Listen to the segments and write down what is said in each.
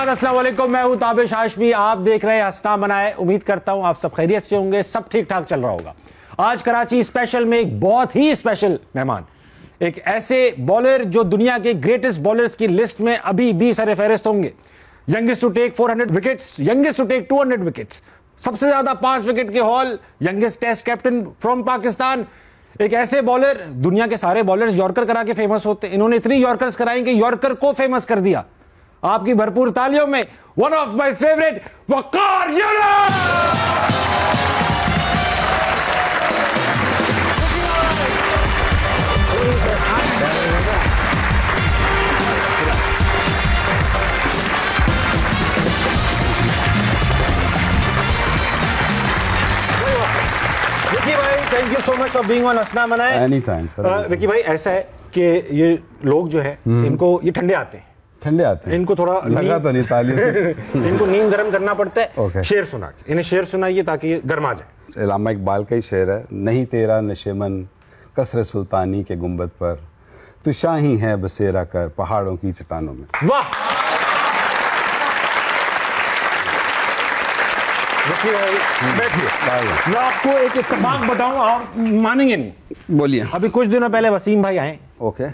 अस्सलाम वालेकुम, मैं हूं ताबिश हाशमी। आप देख रहे हैं हंसना बनाए। उम्मीद करता हूं आप सब खैरियत से होंगे, सब ठीक ठाक चल रहा होगा। आज कराची स्पेशल में एक बहुत ही स्पेशल मेहमान, एक ऐसे बॉलर जो दुनिया के ग्रेटेस्ट बॉलर्स की लिस्ट में अभी भी सर फहरिस्त होंगे। Youngest to take 400 wickets, youngest to take 200 wickets, सबसे ज्यादा 5 विकेट के haul, youngest test captain from Pakistan. एक ऐसे बॉलर, दुनिया के सारे बॉलर्स यॉर्कर करा के फेमस होते हैं, इन्होंने इतनी यॉर्कर्स कराई कि यॉर्कर को फेमस कर दिया। आपकी भरपूर तालियों में वन ऑफ माय फेवरेट वकार यूनुस। विकी भाई, thank you so much for being on हंसना बनाए। Any time sir. विकी भाई, ऐसा है कि ये लोग जो है इनको ये ठंडे आते हैं, इनको थोड़ा लगा तो नहीं ताली से। इनको नींद गर्म करना पड़ता है। Okay. शेर सुना के इन्हें शेर सुनाइए ताकि ये गर्मा जाए। इलामा इकबाल का ही शेर है, नहीं तेरा नशेमन कसर सुल्तानी के गुंबद पर, तू शाही है बसेरा कर पहाड़ों की चट्टानों में। वाह बैठिए, मैं आपको एक इत्तेफाक बताऊं, आप मानेंगे नहीं। बोलिए। अभी कुछ दिनों पहले वसीम भाई आए, ओके,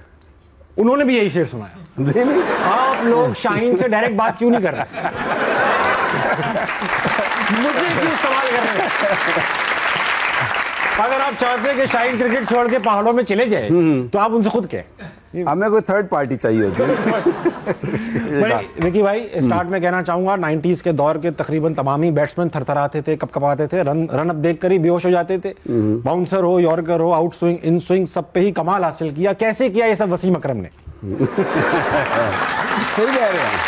उन्होंने भी यही शेर सुनाया। really? आप लोग शाहीन से डायरेक्ट बात क्यों नहीं कर रहे? मुझे क्यों सवाल कर रहे हैं? अगर आप चाहते हैं कि शाहीन क्रिकेट छोड़ के पहाड़ों में चले जाए तो आप उनसे खुद कहें। हमें कोई थर्ड पार्टी चाहिए होती है। भाई विकी भाई, स्टार्ट में कहना चाहूंगा 90s के दौर के तकरीबन तमाम ही बैट्समैन थरथराते थे, कपकपाते थे, रन अप देखकर ही बेहोश हो जाते थे। बाउंसर हो, यॉर्कर हो, आउट स्विंग, इन स्विंग, सब पे ही कमाल हासिल किया। कैसे किया ये सब वसीम अकरम ने? सही कह रहे हैं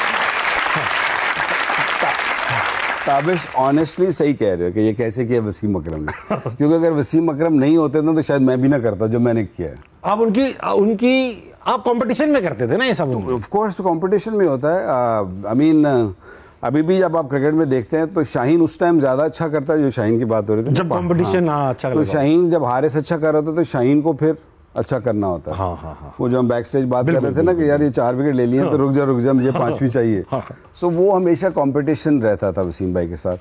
ताबिश, ऑनेस्टली सही कह रहे हो कि ये कैसे किया वसीम अकरम ने। क्योंकि अगर वसीम अकरम नहीं होते तो शायद मैं भी ना करता जो मैंने किया है। आप उनकी आप कंपटीशन में करते थे ना ये सब? ऑफ कोर्स कंपटीशन में होता है। आई मीन अभी भी जब आप क्रिकेट में देखते हैं तो शाहीन उस टाइम ज्यादा अच्छा करता है, जो शाहीन की बात हो रही थी जब कंपटीशन। अच्छा, तो शाहीन जब हारे से अच्छा कर रहा था तो शाहीन को फिर अच्छा करना होता है। हाँ। वो जो हम बैक स्टेज बात कर रहे थे ना कि यार ये 4 विकेट ले लिए तो रुक जा मुझे 5वीं चाहिए। सो वो हमेशा कंपटीशन रहता था वसीम भाई के साथ।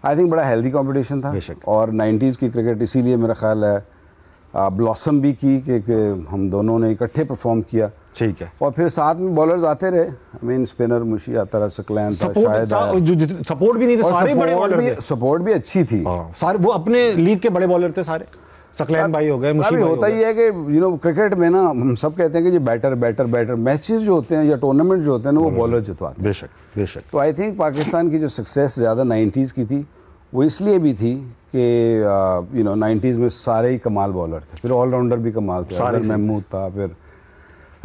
आई थिंक बड़ा हेल्दी कंपटीशन था। और 90s की क्रिकेट इसीलिए मेरा ख्याल है ब्लॉसम भी की कि हम दोनों ने इकट्ठे परफॉर्म किया। ठीक है। और फिर साथ में बॉलर्स आते रहे। आई मीन स्पिनर मुशी आता रहा, सकलैन था, शायद सपोर्ट भी नहीं थे, सारे बड़े बॉलर थे। सपोर्ट भी अच्छी थी, सारे वो अपने लीग के बड़े बॉलर थे सारे। सकलैन भाई हो गए, मुशी भाई होता ही है कि यू नो क्रिकेट में ना हम सब कहते हैं कि जो बैटर मैचेस जो होते हैं या टूर्नामेंट जो होते हैं ना वो बॉलर जितवाते हैं। बेशक। तो आई थिंक पाकिस्तान की जो सक्सेस ज़्यादा 90s की थी वो इसलिए भी थी कि यू नो 90s में सारे ही कमाल बॉलर थे, फिर ऑलराउंडर भी कमाल थे। सारे महमूद था, फिर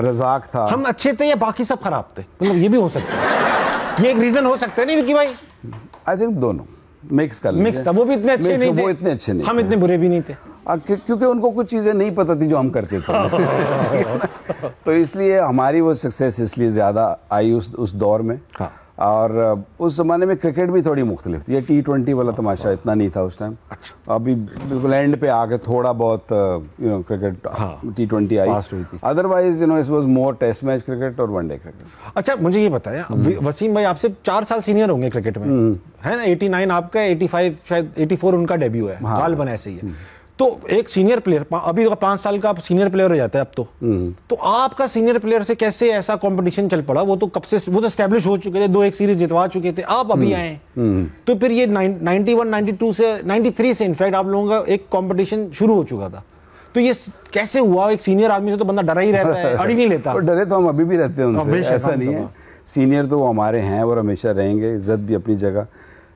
रजाक था। हम अच्छे थे या बाकी सब खराब थे? मतलब ये भी हो सकता है, ये एक रीजन हो सकता है नहीं विकी भाई? आई थिंक दोनों मिक्स था। वो भी इतने अच्छे नहीं थे, वो इतने अच्छे नहीं, हम इतने बुरे भी नहीं थे। क्योंकि उनको कुछ चीज़ें नहीं पता थी जो हम करते थे। तो इसलिए हमारी वो सक्सेस इसलिए ज़्यादा आई उस दौर में। हाँ। और उस ज़माने में क्रिकेट भी थोड़ी मुख्तलिफ थी। ये T20 वाला तमाशा इतना नहीं था उस टाइम। अच्छा। अभी बिल्कुल एंड पे आके थोड़ा बहुत यू नो क्रिकेट T20 आई। Otherwise you know it was more test match cricket और वनडे क्रिकेट। अच्छा, मुझे ये बताया, वसीम भाई आपसे 4 साल सीनियर होंगे क्रिकेट में, है ना? 89 आपका, 85 शायद 84 उनका डेब्यू है। गालिबन ऐसे ही है। तो एक सीनियर प्लेयर, अभी 5 साल का आप सीनियर प्लेयर हो जाता है अब तो आपका सीनियर प्लेयर से कैसे ऐसा कंपटीशन चल पड़ा? वो तो कब से, वो तो एस्टेब्लिश हो चुके थे, 2-1 सीरीज जितवा चुके थे, आप अभी आए। तो फिर ये 91, 92 से 93 से इनफैक्ट आप लोगों का एक कंपटीशन शुरू हो चुका था। तो ये कैसे हुआ? एक सीनियर आदमी से तो बंदा डरा ही रहता है, अड़ ही नहीं लेता। डरे तो हम अभी भी रहते हैं उनसे, ऐसा नहीं है। सीनियर तो वो हमारे हैं और हमेशा रहेंगे, इज्जत भी अपनी जगह।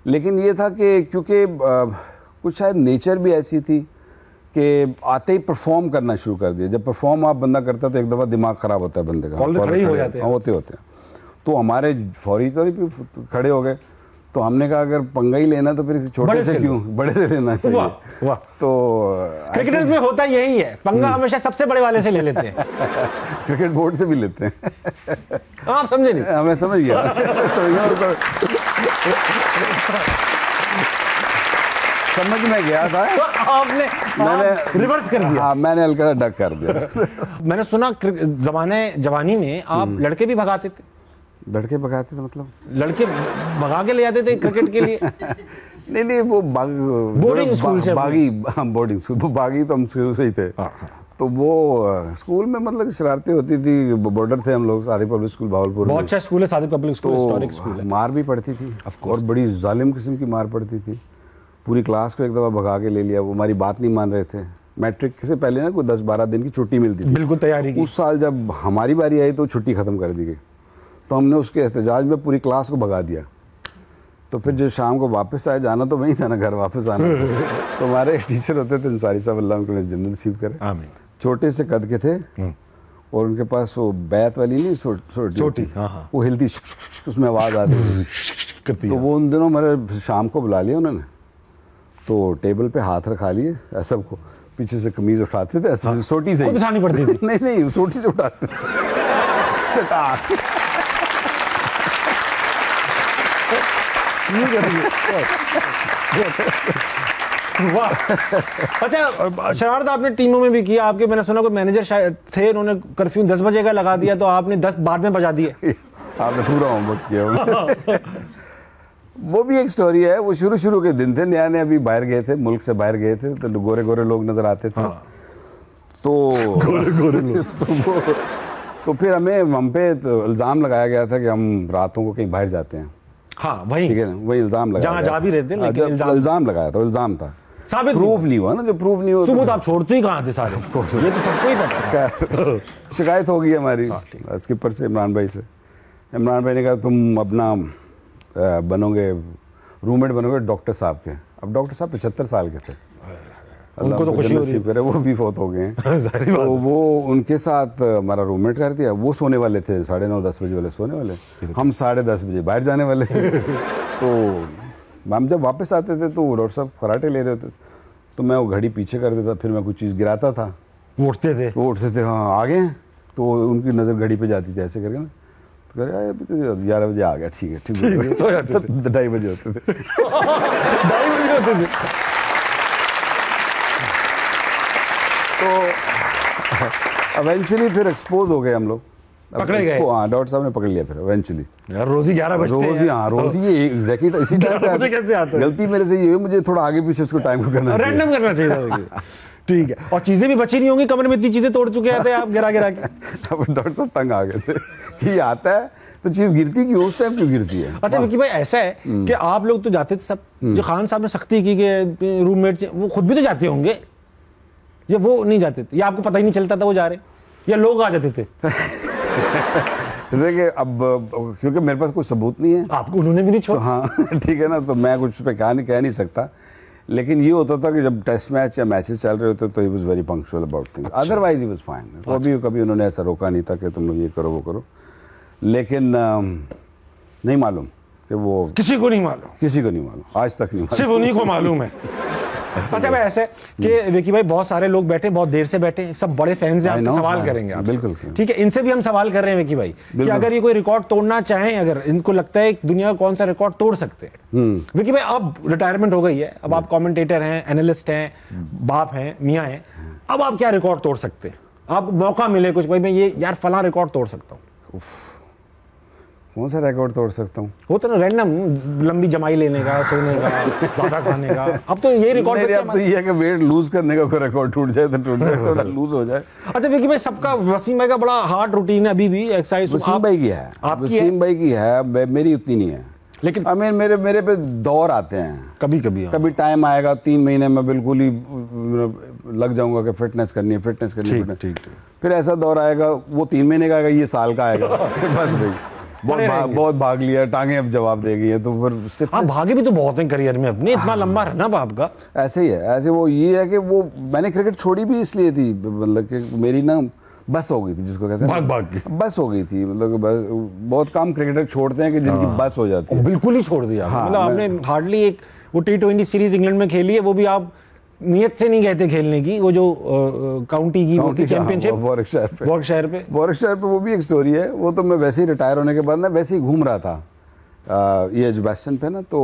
लेकिन ये था कि क्योंकि कुछ शायद नेचर भी ऐसी थी कि आते ही परफॉर्म करना शुरू कर दिया। जब परफॉर्म आप बंदा करता है तो एक दफा दिमाग खराब होता है बंदे का, खड़े हो जाते हैं। होते हैं। तो हमारे फौरी तो खड़े हो गए। तो हमने कहा अगर पंगा ही लेना तो फिर छोटे से क्यों, बड़े से लेना चाहिए। वाह। तो क्रिकेटर्स में होता यही है, पंगा हमेशा सबसे बड़े वाले से ले लेते हैं। क्रिकेट बोर्ड से भी लेते हैं। आप समझे नहीं? हमें समझ गया। समझ में गया था। तो मैंने रिवर्स कर दिया। हाँ, मैंने हल्का डक कर दिया। मैंने सुना जवानी में आप लड़के भी भगाते थे। लड़के भगाते थे मतलब? लड़के भगा के ले जाते थे क्रिकेट के लिए? नहीं वो बोर्डिंग स्कूल से? बागी, बोर्डिंग स्कूल, वो बागी तो हम शुरू से ही थे। तो वो स्कूल में मतलब शरारतें होती थी, बॉर्डर थे हम लोग, सादी पब्लिक स्कूल भावलपुर में। बहुत अच्छा स्कूल है सादी पब्लिक स्कूल, हिस्टोरिक स्कूल है। मार भी पड़ती थी और बड़ी जालिम किस्म की मार पड़ती थी। पूरी क्लास को एक दफ़ा भगा के ले लिया, वो हमारी बात नहीं मान रहे थे। मैट्रिक से पहले ना कोई 10-12 दिन की छुट्टी मिलती थी, बिल्कुल तैयारी की। उस साल जब हमारी बारी आई तो छुट्टी ख़त्म कर दी गई, तो हमने उसके एहतजाज में पूरी क्लास को भगा दिया। तो फिर जो शाम को वापस आए, जाना तो वहीं था ना, घर वापस आना। तो हमारे एक टीचर होते थे अंसारी साहब, अल्लाह उनको जन्नत नसीब करे, आमीन। छोटे से कद के थे और उनके पास वो बैत वाली नहीं, छोटी, वो हिलती, उसमें आवाज़ आती थी। तो वो उन दिनों हमारे शाम को बुला लिया उन्होंने, तो टेबल पे हाथ रखा लिए, सबको पीछे से कमीज उठाते थे ऐसे, सोटी से उठानी पड़ती थी। नहीं सोटी से उठाते वाह। अच्छा, शरारत आपने टीमों में भी किया। आपके, मैंने सुना कोई मैनेजर शायद थे, उन्होंने कर्फ्यू 10 बजे का लगा दिया तो आपने 10 बाद में बजा दिए। आपने पूरा होमवर्क किया। वो भी एक स्टोरी है। वो शुरू के दिन थे, नया नया अभी बाहर गए थे, मुल्क से बाहर गए थे, तो गोरे गोरे लोग नजर आते थे। तो गोरे लोग तो फिर हम पे तो इल्ज़ाम लगाया गया था कि हम रातों को कहीं बाहर जाते हैं। हाँ, वही, ठीक है ना, वही इल्ज़ाम लगाया, जहाँ जा भी रहे थे, लेकिन इल्ज़ाम लगाया था, इल्ज़ाम था, साबित प्रूफ नहीं हुआ ना। जो प्रूफ नहीं हुआ, सबूत आप छोड़ते ही कहाँ थे सारे? ये तो सबको ही पता है। शिकायत हो गई हमारी स्किपर से, इमरान भाई से। इमरान भाई ने कहा तुम अपना बनोगे, रूममेट बनोगे डॉक्टर साहब के। अब डॉक्टर साहब 75 साल के थे, उनको तो खुशी हो रही है, वो भी फौत हो गए हैं। तो वो उनके साथ हमारा रूममेट कर दिया। वो सोने वाले थे 9:30-10 बजे वाले सोने वाले, हम 10:30 बजे बाहर जाने वाले थे। तो हम जब वापस आते थे तो डॉक्टर साहब खराटे ले रहे थे, तो मैं वो घड़ी पीछे कर देता, फिर मैं कुछ चीज़ गिराता था, उठते थे, हाँ आगे। तो उनकी नज़र घड़ी पे जाती थी ऐसे करके ना, तो कह रहे अभी तो 11 बजे आ गया, ठीक है 2:30 बजे होते थे। 2:30 बजे होते थे। तो इवेंचुअली फिर एक्सपोज हो गए हम लोग, पकड़े गए। हाँ, डॉक्टर साहब ने पकड़ लिया फिर इवेंचुअली। यार रोज ही 11 बजते हैं। रोज ही ये एग्जैक्टली इसी टाइम पे कैसे आता है? गलती मेरे से ये हुई, मुझे थोड़ा आगे पीछे उसको टाइम को करना चाहिए, रैंडम करना चाहिए था। ठीक है, और चीजें भी बची नहीं होंगी, कमरे में इतनी चीजें तोड़ चुके थे आप गिरा के। अब डॉक्टर साहब तंग आ गए थे कि ये आता है तो चीज गिरती क्यों, उस टाइम क्यों गिरती है। अच्छा विकी भाई, ऐसा है कि आप लोग तो जाते थे सब, जो खान साहब ने सख्ती की कि रूममेट, वो खुद भी तो जाते होंगे, या वो नहीं जाते थे, या आपको पता ही नहीं चलता था वो जा रहे, या लोग आ जाते थे? देखिए अब क्योंकि मेरे पास कोई सबूत नहीं है, आपको उन्होंने भी नहीं छोड़ा। हाँ ठीक है ना, तो मैं कुछ पे कह नहीं सकता। लेकिन ये होता था कि जब टेस्ट मैच या मैचेस चल रहे होते तो he was very punctual about things, otherwise he was fine. कभी उन्होंने ऐसा रोका नहीं था कि तुम लोग ये करो वो करो। लेकिन नहीं मालूम कि वो, किसी को नहीं मालूम, आज तक नहीं मालूम, सिर्फ उन्हीं को मालूम है। अच्छा भाई, ऐसे कि विकी भाई बहुत सारे लोग बैठे, बहुत देर से बैठे, सब बड़े फैंस हैं, आपके सवाल करेंगे आप। बिल्कुल ठीक है, इनसे भी हम सवाल कर रहे हैं विकी भाई कि अगर ये कोई रिकॉर्ड तोड़ना चाहें, अगर इनको लगता है दुनिया कौन सा रिकॉर्ड तोड़ सकते हैं। विकी भाई अब रिटायरमेंट हो गई है, अब आप कमेंटेटर हैं, एनालिस्ट हैं, बाप हैं, मियाँ हैं, अब आप क्या रिकॉर्ड तोड़ सकते हैं? आप मौका मिले कुछ, भाई मैं ये यार फलां रिकॉर्ड तोड़ सकता हूँ, कौन सा रिकॉर्ड तोड़ सकता हूँ? वो तो ना रैंडम, लंबी जमाई लेने का, सोने का, ज्यादा खाने का। अब तो ये रिकॉर्ड अब तो ये है कि वेट लूज करने का कोई रिकॉर्ड टूट जाए तो टूट जाए, तो लूज हो जाए। अच्छा विकी भाई, सबका, वसीम भाई का बड़ा हार्ड रूटीन है अभी भी, एक्सरसाइज। वसीम भाई की है, वसीम भाई की है, मेरी उतनी नहीं है। लेकिन मेरे पे दौर आते हैं कभी टाइम आएगा 3 महीने में बिल्कुल ही लग जाऊंगा कि फिटनेस करनी है। ठीक। फिर ऐसा दौर आएगा, वो 3 महीने का आएगा, ये साल का आएगा। बस भाई बहुत भाग लिया, टांगे अब जवाब देगी है, तो फिर आप भागे भी तो बहुत हैं करियर में अपने, इतना लंबा रहना बाप का। ऐसे ही है, ऐसे वो ये है कि वो मैंने क्रिकेट छोड़ी भी इसलिए थी, मतलब कि मेरी ना बस हो गई थी, जिसको कहते हैं भाग के बस हो गई थी। मतलब बहुत कम क्रिकेटर छोड़ते हैं कि जिनकी बस हो जाती है। बिल्कुल ही छोड़ दिया। हाँ, मतलब आपने हार्डली एक वो T20 सीरीज इंग्लैंड में खेली है, वो भी आप नियत से नहीं कहते खेलने की, वो जो काउंटी की चैंपियनशिप वॉर्कशायर पे वो भी एक स्टोरी है। वो तो मैं वैसे ही रिटायर होने के बाद ना वैसे ही घूम रहा था ये एजुकेशन पे ना, तो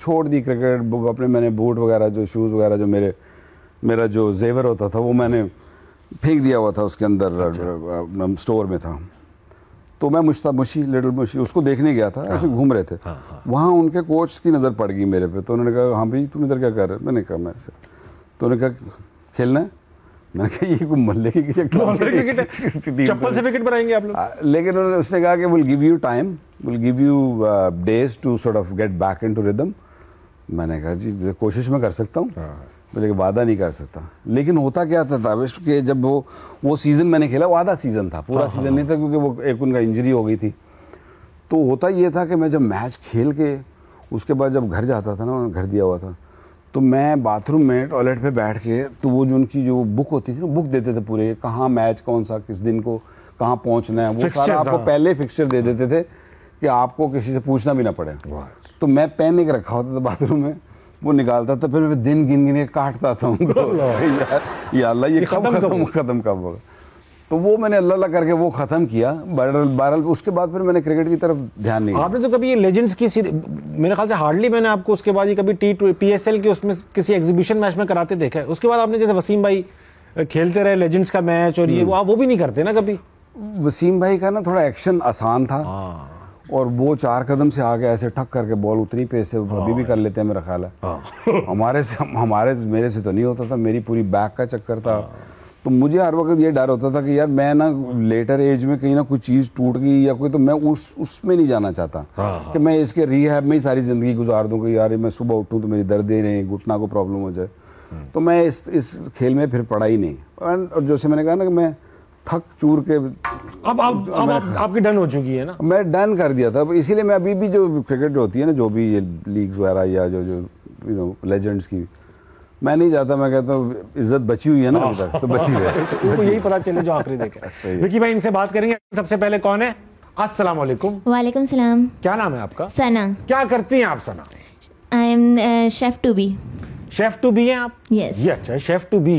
छोड़ दी क्रिकेट। अपने मैंने बूट वगैरह, जो शूज़ वगैरह, जो मेरा जो जेवर होता था वो मैंने फेंक दिया हुआ था उसके अंदर। स्टोर में था। तो मैं मुशी लिटिल मुशी उसको देखने गया था, ऐसे घूम रहे थे। वहाँ उनके कोच की नज़र पड़ गई मेरे पे, तो उन्होंने कहा हाँ भाई तुम इधर क्या कर रहे हो? मैंने कहा मैं ऐसे, तो उन्होंने कहा खेलना है? मैंने कहा ये कोई मल्ले की चप्पल से विकेट बनाएंगे आप लोग? लेकिन उसने कहा कि will give you time, will give you days to sort of get back into rhythm. मैंने कहा जी कोशिश मैं कर सकता हूँ, लेकिन वादा नहीं कर सकता। लेकिन होता क्या था ताबिश कि जब वो सीज़न मैंने खेला, वो आधा सीज़न था, पूरा सीज़न नहीं था, क्योंकि वो एक उनका इंजरी हो गई थी। तो होता ये था कि मैं जब मैच खेल के उसके बाद जब घर जाता था ना, उन्होंने घर दिया हुआ था, तो मैं बाथरूम में टॉयलेट पे बैठ के, तो वो जो उनकी जो बुक होती थी ना, बुक देते थे पूरे, कहाँ मैच कौन सा किस दिन को कहाँ पहुँचना है, वो सारा आपको पहले फिक्सचर दे देते थे कि आपको किसी से पूछना भी ना पड़े। तो मैं पेन एक रखा होता था बाथरूम में, वो निकालता था, फिर मैं दिन गिन गिन के काटता था उनको यार अल्लाह ये खत्म कब होगा। तो वो मैंने अल्लाह अल्लाह करके वो ख़त्म किया। बहरहाल उसके बाद फिर मैंने क्रिकेट की तरफ ध्यान नहीं। आपने तो कभी ये लेजेंड्स की मेरे ख्याल से हार्डली मैंने आपको उसके बाद ये कभी PSL के उसमें किसी एग्जीबिशन मैच में कराते देखा है। उसके बाद आपने जैसे वसीम भाई खेलते रहे लेजेंड्स का मैच और ये वो भी नहीं करते ना कभी? वसीम भाई का ना थोड़ा एक्शन आसान था, और वो 4 कदम से आगे ऐसे ठक करके बॉल उतनी पे से अभी भी कर लेते हैं मेरा ख्याल है। मेरे से तो नहीं होता था, मेरी पूरी बैक का चक्कर था। तो मुझे हर वक्त ये डर होता था कि यार मैं ना लेटर एज में कहीं ना कोई चीज़ टूट गई या कोई, तो मैं उसमें नहीं जाना चाहता कि मैं इसके रिहैब में ही सारी ज़िंदगी गुजार दूँ कि यार मैं सुबह उठूँ तो मेरी दर्द नहीं, घुटना को प्रॉब्लम हो जाए। तो मैं इस खेल में फिर पड़ा ही नहीं। और जैसे मैंने कहा ना कि मैं थक चूर के अब आपकी डन हो चुकी है ना? मैं डन कर दिया था, इसीलिए मैं अभी भी जो क्रिकेट होती है ना, जो भी ये लीग वगैरह या जो लेजेंड्स की, मैं नहीं जाता। मैं कहता हूँ इज्जत बची हुई है ना अभी तक, तो बची है। उनको यही पता चले जो आखिरी देखे। विकी भाई इनसे बात करेंगे। सबसे पहले कौन है? अस्सलाम वालेकुम। वालेकुम सलाम। क्या नाम है आपका? सना। क्या करती हैं आप Sana? I am chef to be. Chef to be हैं आप? यस। ये अच्छा है, शेफ टू बी।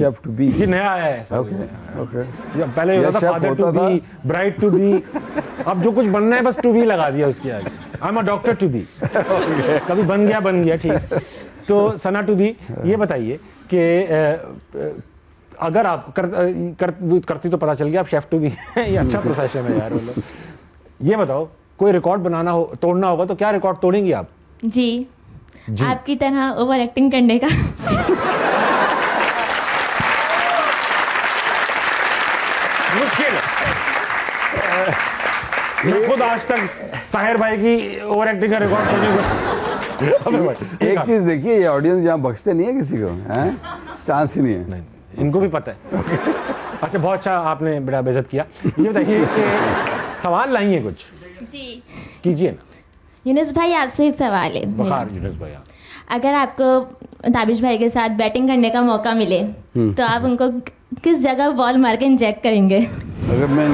ये नया है। ओके। पहले होता था father to be, bride to be, अब जो कुछ बनना है बस टू बी लगा दिया उसके आगे। I am a doctor to be. कभी बन गया ठीक। तो सना टू बी, ये बताइए कि अगर आप करती तो पता चल गया आप शेफ टू बी हैं। ये अच्छा प्रोफेशन है यार। ये बताओ कोई रिकॉर्ड तोड़ना होगा तो क्या रिकॉर्ड तोड़ेंगी आप? जी आपकी तरह ओवर एक्टिंग करने का। मुश्किल मैं खुद आज तक साहिर भाई की ओवर एक्टिंग का रिकॉर्ड तोड़ने को। एक चीज देखिए, ये ऑडियंस यहाँ बख्शते नहीं है किसी को, हैं? चांस ही नहीं है। नहीं, इनको भी पता है। अच्छा, बहुत अच्छा, आपने बड़ा बेइज्जत किया। ये बताइए कि सवाल लाई है कुछ? जी कीजिए ना। यूनुस भाई आपसे एक सवाल है। बखार यूनुस भाई, अगर मुझको ताबिश भाई के साथ बैटिंग करने का मौका मिले तो आप उनको किस जगह बॉल मार के इंजेक्ट करेंगे? अगर मैं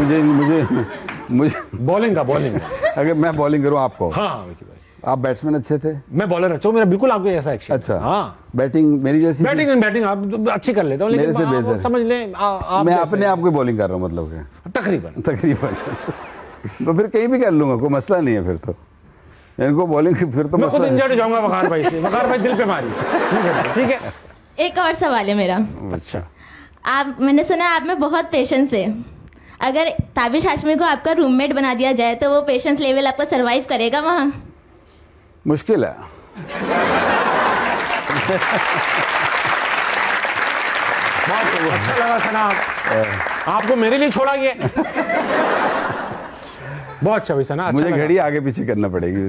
मुझे बॉलिंग अगर मैं बॉलिंग करूँ आपको? हाँ, आप बैट्समैन अच्छे थे, मैं बॉलर अच्छा हूँ, मेरा बिल्कुल आपको ऐसा एक्शन। अच्छा, हाँ, बैटिंग मेरी जैसी। बैटिंग आप अच्छी कर लेते हो, लेकिन मेरे से बेहतर समझ लें मैं अपने आप को बॉलिंग कर रहा हूँ, मतलब कि तकरीबन तो फिर कहीं भी कर लूंगा, कोई मसला नहीं है फिर तो। इनको बॉलिंग फिर तो मैं खुद इंजर्ड हो जाऊंगा बखार भाई से। बखार भाई दिल पे मारी। ठीक है, एक और सवाल है मेरा। अच्छा, मैंने सुना आप में बहुत पेशेंस है। अगर ताबिश हाशमी को आपका रूममेट बना दिया जाए तो वो पेशेंस लेवल आपको सरवाइव करेगा वहाँ? मुश्किल है। बहुत अच्छा लगा सना, आपको मेरे लिए छोड़ा गया। बहुत अच्छा भाई सना, अच्छा मुझे घड़ी आगे पीछे करना पड़ेगी।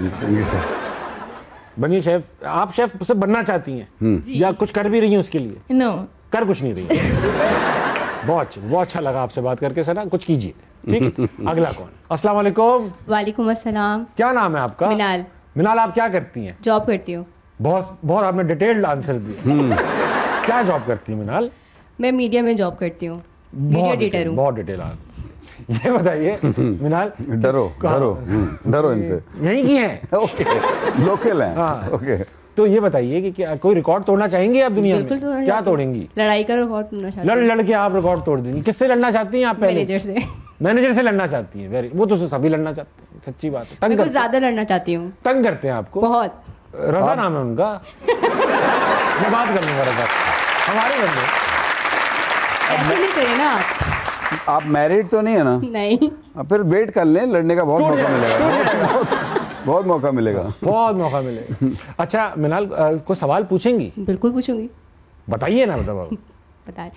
बनिए शेफ। आप शेफ से बनना चाहती हैं या कुछ कर भी रही हैं उसके लिए? नो, कर कुछ नहीं रही। बहुत अच्छा लगा आपसे बात करके सना, कुछ कीजिए। ठीक है, अगला कौन? अस्सलाम वालेकुम। वालेकुम अस्सलाम। क्या नाम है आपका? मिनाल, आप क्या करती हैं? जॉब करती हूँ। बहुत आपने डिटेल्ड आंसर दिया। क्या जॉब करती हैं मिनाल? मैं मीडिया में जॉब करती हूँ, मीडिया एडिटर हूँ। बहुत डिटेल। ये बताइए मिनाल, डरो इनसे। यहीं की हैं? ओके, लोकल हैं। हाँ, ओके। तो ये बताइए कि क्या कोई रिकॉर्ड तोड़ना चाहेंगे आप दुनिया में? क्या तोड़ेंगी? लड़ाई का रिकॉर्ड तोड़ना चाहती हूँ। लड़ के आप रिकॉर्ड तोड़ देंगी। किससे लड़ना चाहती हैं आप? पहले मैनेजर से लड़ना चाहती हैं। वो तो सभी लड़ना चाहते हैं, सच्ची बात है। मैं ज्यादा लड़ना चाहती हूँ। तंग करते हैं आपको बहुत? रजा नाम है उनका। मैं बात कर लूंगा रजा, हमारे बंदे। ऐसे नहीं करें ना आप मैरिड तो नहीं है ना? नहीं। फिर वेट कर लें, लड़ने का बहुत मौका मिलेगा, बहुत मौका मिलेगा, बहुत मौका मिलेगा। अच्छा मिनाल, कोई सवाल पूछेंगी? बिल्कुल पूछूंगी। बताइए ना, मतलब बताएं।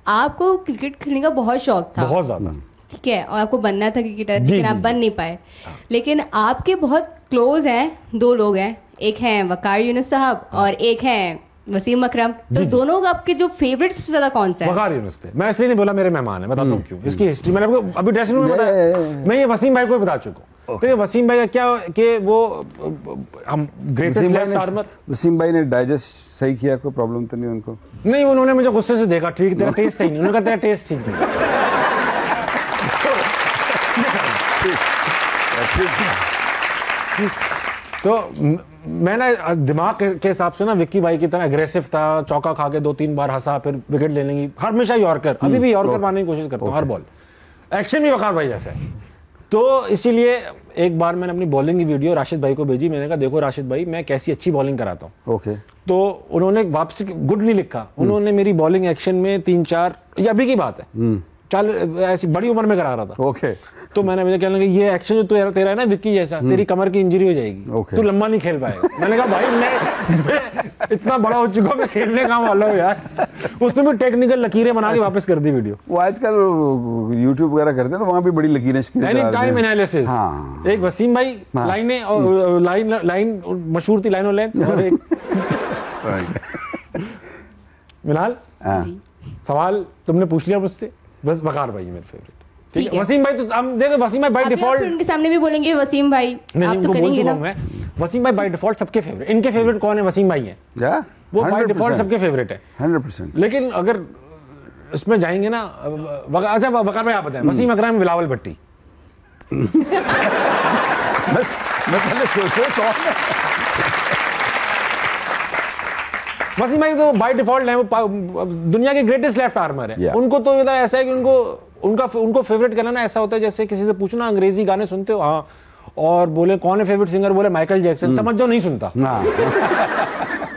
आपको क्रिकेट खेलने का बहुत शौक था, बहुत ज्यादा, ठीक है, और आपको बनना था क्रिकेटर, जी, लेकिन आप जी, बन नहीं पाए। लेकिन आपके बहुत क्लोज हैं, दो लोग हैं, एक हैं वकार यूनुस साहब और एक हैं वसीम अकरम। तो दोनों का आपके जो फेवरेट सबसे ज्यादा कौन सा है? वकार यूनुस थे। मैं इसलिए नहीं बोला मेरे मेहमान है, बताता हूँ क्यों। इसकी हिस्ट्री मैंने आपको अभी ड्रेसिंग रूम में बताया, मैं ये वसीम भाई को बता चुका हूँ। तो ये वसीम भाई का क्या कि वो हम ग्रेटेस्ट लेफ्ट आर्मर। वसीम भाई ने डाइजेस्ट सही किया, कोई प्रॉब्लम तो नहीं उनको? नहीं, उन्होंने मुझे गुस्से से देखा, ठीक तेरा टेस्ट सही नहीं, उन्होंने कहा तेरा टेस्ट ठीक नहीं। तो मैं ना दिमाग के हिसाब से ना विक्की भाई की तरह अग्रेसिव था, चौका खा के 2-3 बार हंसा, फिर विकेट लेने की हमेशा यॉर्कर, अभी भी यॉर्कर मारने की कोशिश करता हूँ हर बॉल। एक्शन भी वकार भाई जैसा है। तो इसीलिए एक बार मैंने अपनी बॉलिंग की वीडियो राशिद भाई को भेजी, मैंने कहा देखो राशिद भाई मैं कैसी अच्छी बॉलिंग कराता हूँ। ओके। तो उन्होंने वापसी गुड नहीं लिखा, उन्होंने मेरी बॉलिंग एक्शन में 3-4, ये अभी की बात है, चल ऐसी बड़ी उम्र में करा रहा था। ओके। तो मैंने मुझे कहने लगा ये एक्शन जो तेरा है ना विक्की जैसा, तेरी कमर की इंजरी हो जाएगी, तू लंबा नहीं खेल पाएगा। मैंने कहा भाई मैं इतना बड़ा हो चुका हूं, मैं खेलने का वाला हूं यार। उसमें भी टेक्निकल लकीरें बना के वापस कर दी वीडियो। वो आजकल यूट्यूब वगैरह करते हैं ना, वहाँ भी बड़ी लकीरें टाइम एनालिसिस। एक वसीम भाई लाइनें और लाइन मशहूर थी, लाइनों लाइन। और एक मिलाल सवाल तुमने पूछ लिया मुझसे, बस वकार भाई मेरे फेवरेट। ठीक है वसीम भाई, तो हम देखो वसीम भाई बाय डिफॉल्ट उनके सामने भी बोलेंगे वसीम भाई, नहीं, आप उनको तो बोल करेंगे चुका ना? हूं मैं, वसीम भाई बाय डिफॉल्ट सबके फेवरेट। इनके फेवरेट कौन है? वसीम भाई हैं, वो बाय डिफॉल्ट सबके फेवरेट है 100%। लेकिन अगर इसमें जाएंगे ना, अच्छा वकार भाई आप बताएं, वसीम अकरम, बिलावल भट्टी। बस मैं पहले सोच रहा था वसीम भाई तो बाय डिफॉल्ट है, वो दुनिया के ग्रेटेस्ट लेफ्ट आर्मर है। उनको तो ऐसा है कि उनको फेवरेट करना ना ऐसा होता है जैसे किसी से पूछना अंग्रेजी गाने सुनते हो, हाँ, और बोले कौन है फेवरेट सिंगर, बोले माइकल जैक्सन, समझ जाओ नहीं सुनता।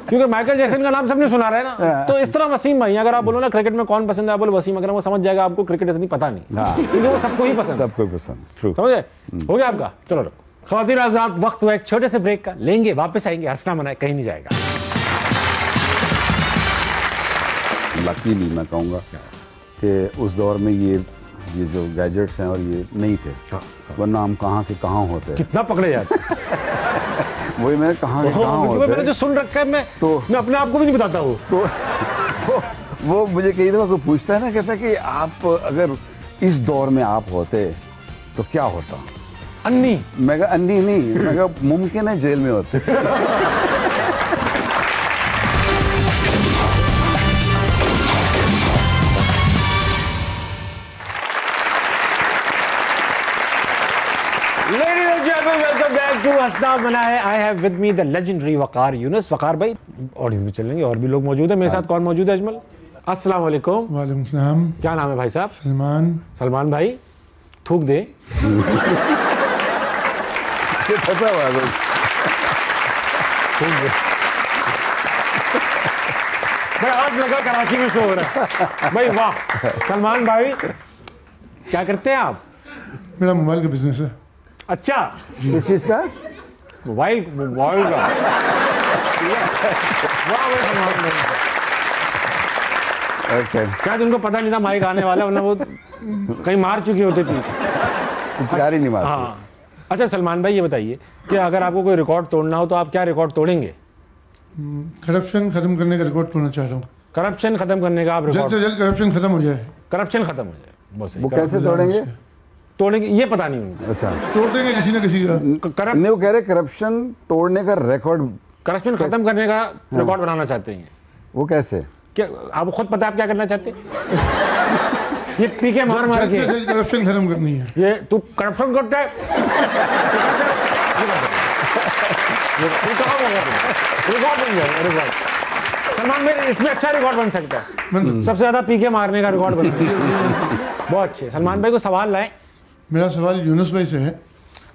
क्योंकि माइकल जैक्सन का नाम सबने सुना रहा है ना। तो इस तरह वसीम भाई, अगर आप बोलो ना क्रिकेट में कौन पसंद है, आप बोले वसीम अकरम, वो समझ जाएगा आपको क्रिकेट इतनी पता नहीं, क्योंकि वो सबको ही पसंद, सबको पसंद। समझे? हो गया आपका? चलो ख़वातीन आज़ाद, वक्त हुआ एक छोटे से ब्रेक का, लेंगे, वापस आएंगे, हंसना मनाए, कहीं नहीं जाएगा। लकीली मैं कहूँगा कि उस दौर में ये जो गैजेट्स हैं और ये नहीं थे, वरना हम कहाँ के कहाँ होते। कितना पकड़े जाते। वही मैंने कहाँ के कहाँ होते। मैंने जो सुन रखा है मैं अपने आप को भी नहीं बताता हूँ। तो वो मुझे कई दफ़ा कोई पूछता है ना, कहता है कि आप अगर इस दौर में आप होते तो क्या होता? अन्नी। मैं कहा अन्नी नहीं, मैं कहा मुमकिन है जेल में होते। हंसना मना है। I have with me the legendary Waqar Younis. Waqar भाई ऑडियंस में चलेंगे, और भी लोग मौजूद है मेरे साथ। कौन मौजूद है अजमल? अस्सलाम वालेकुम। वालेकुम सलाम। क्या नाम है भाई साहब? सलमान। सलमान भाई थूक दे। भाई आज लगा कराची में शो हो रहा है भाई, वाह। सलमान भाई क्या करते हैं आप? मेरा मोबाइल का बिजनेस है। अच्छा, किस चीज़ का? मोबाइल का। क्या तुमको पता नहीं था माइक आने वाला, वरना वो कहीं मार चुकी होती थी। पिचकारी नहीं मारती। हाँ। अच्छा सलमान भाई ये बताइए कि अगर आपको कोई रिकॉर्ड तोड़ना हो तो आप क्या रिकॉर्ड तोड़ेंगे? करप्शन खत्म करने का रिकॉर्ड तोड़ना चाह रहा हूँ। करप्शन खत्म करने का आप जल्द रिकॉर्ड? से जल्द करप्शन खत्म हो जाए। करप्शन खत्म हो जाए, बहुत सही। वो कैसे तोड़ेंगे? तोड़ेंगे ये पता नहीं उनको। अच्छा, तोड़ देंगे किसी न किसी का। नहीं, वो कह रहे करप्शन तोड़ने का रिकॉर्ड, करप्शन खत्म करने का रिकॉर्ड बनाना चाहते हैं। वो कैसे? क्या आपको खुद पता है आप क्या करना चाहते हैं? ये पीके मार मार के करप्शन खत्म करनी है। ये तू करप्शन करता है। रिकॉर्ड सलमान मेरे इसमें अच्छा रिकॉर्ड बन सकता है। सबसे ज्यादा पीके मारने का रिकॉर्ड बन सकता है। बहुत अच्छे। सलमान भाई को सवाल लाए। मेरा सवाल यूनुस भाई से है।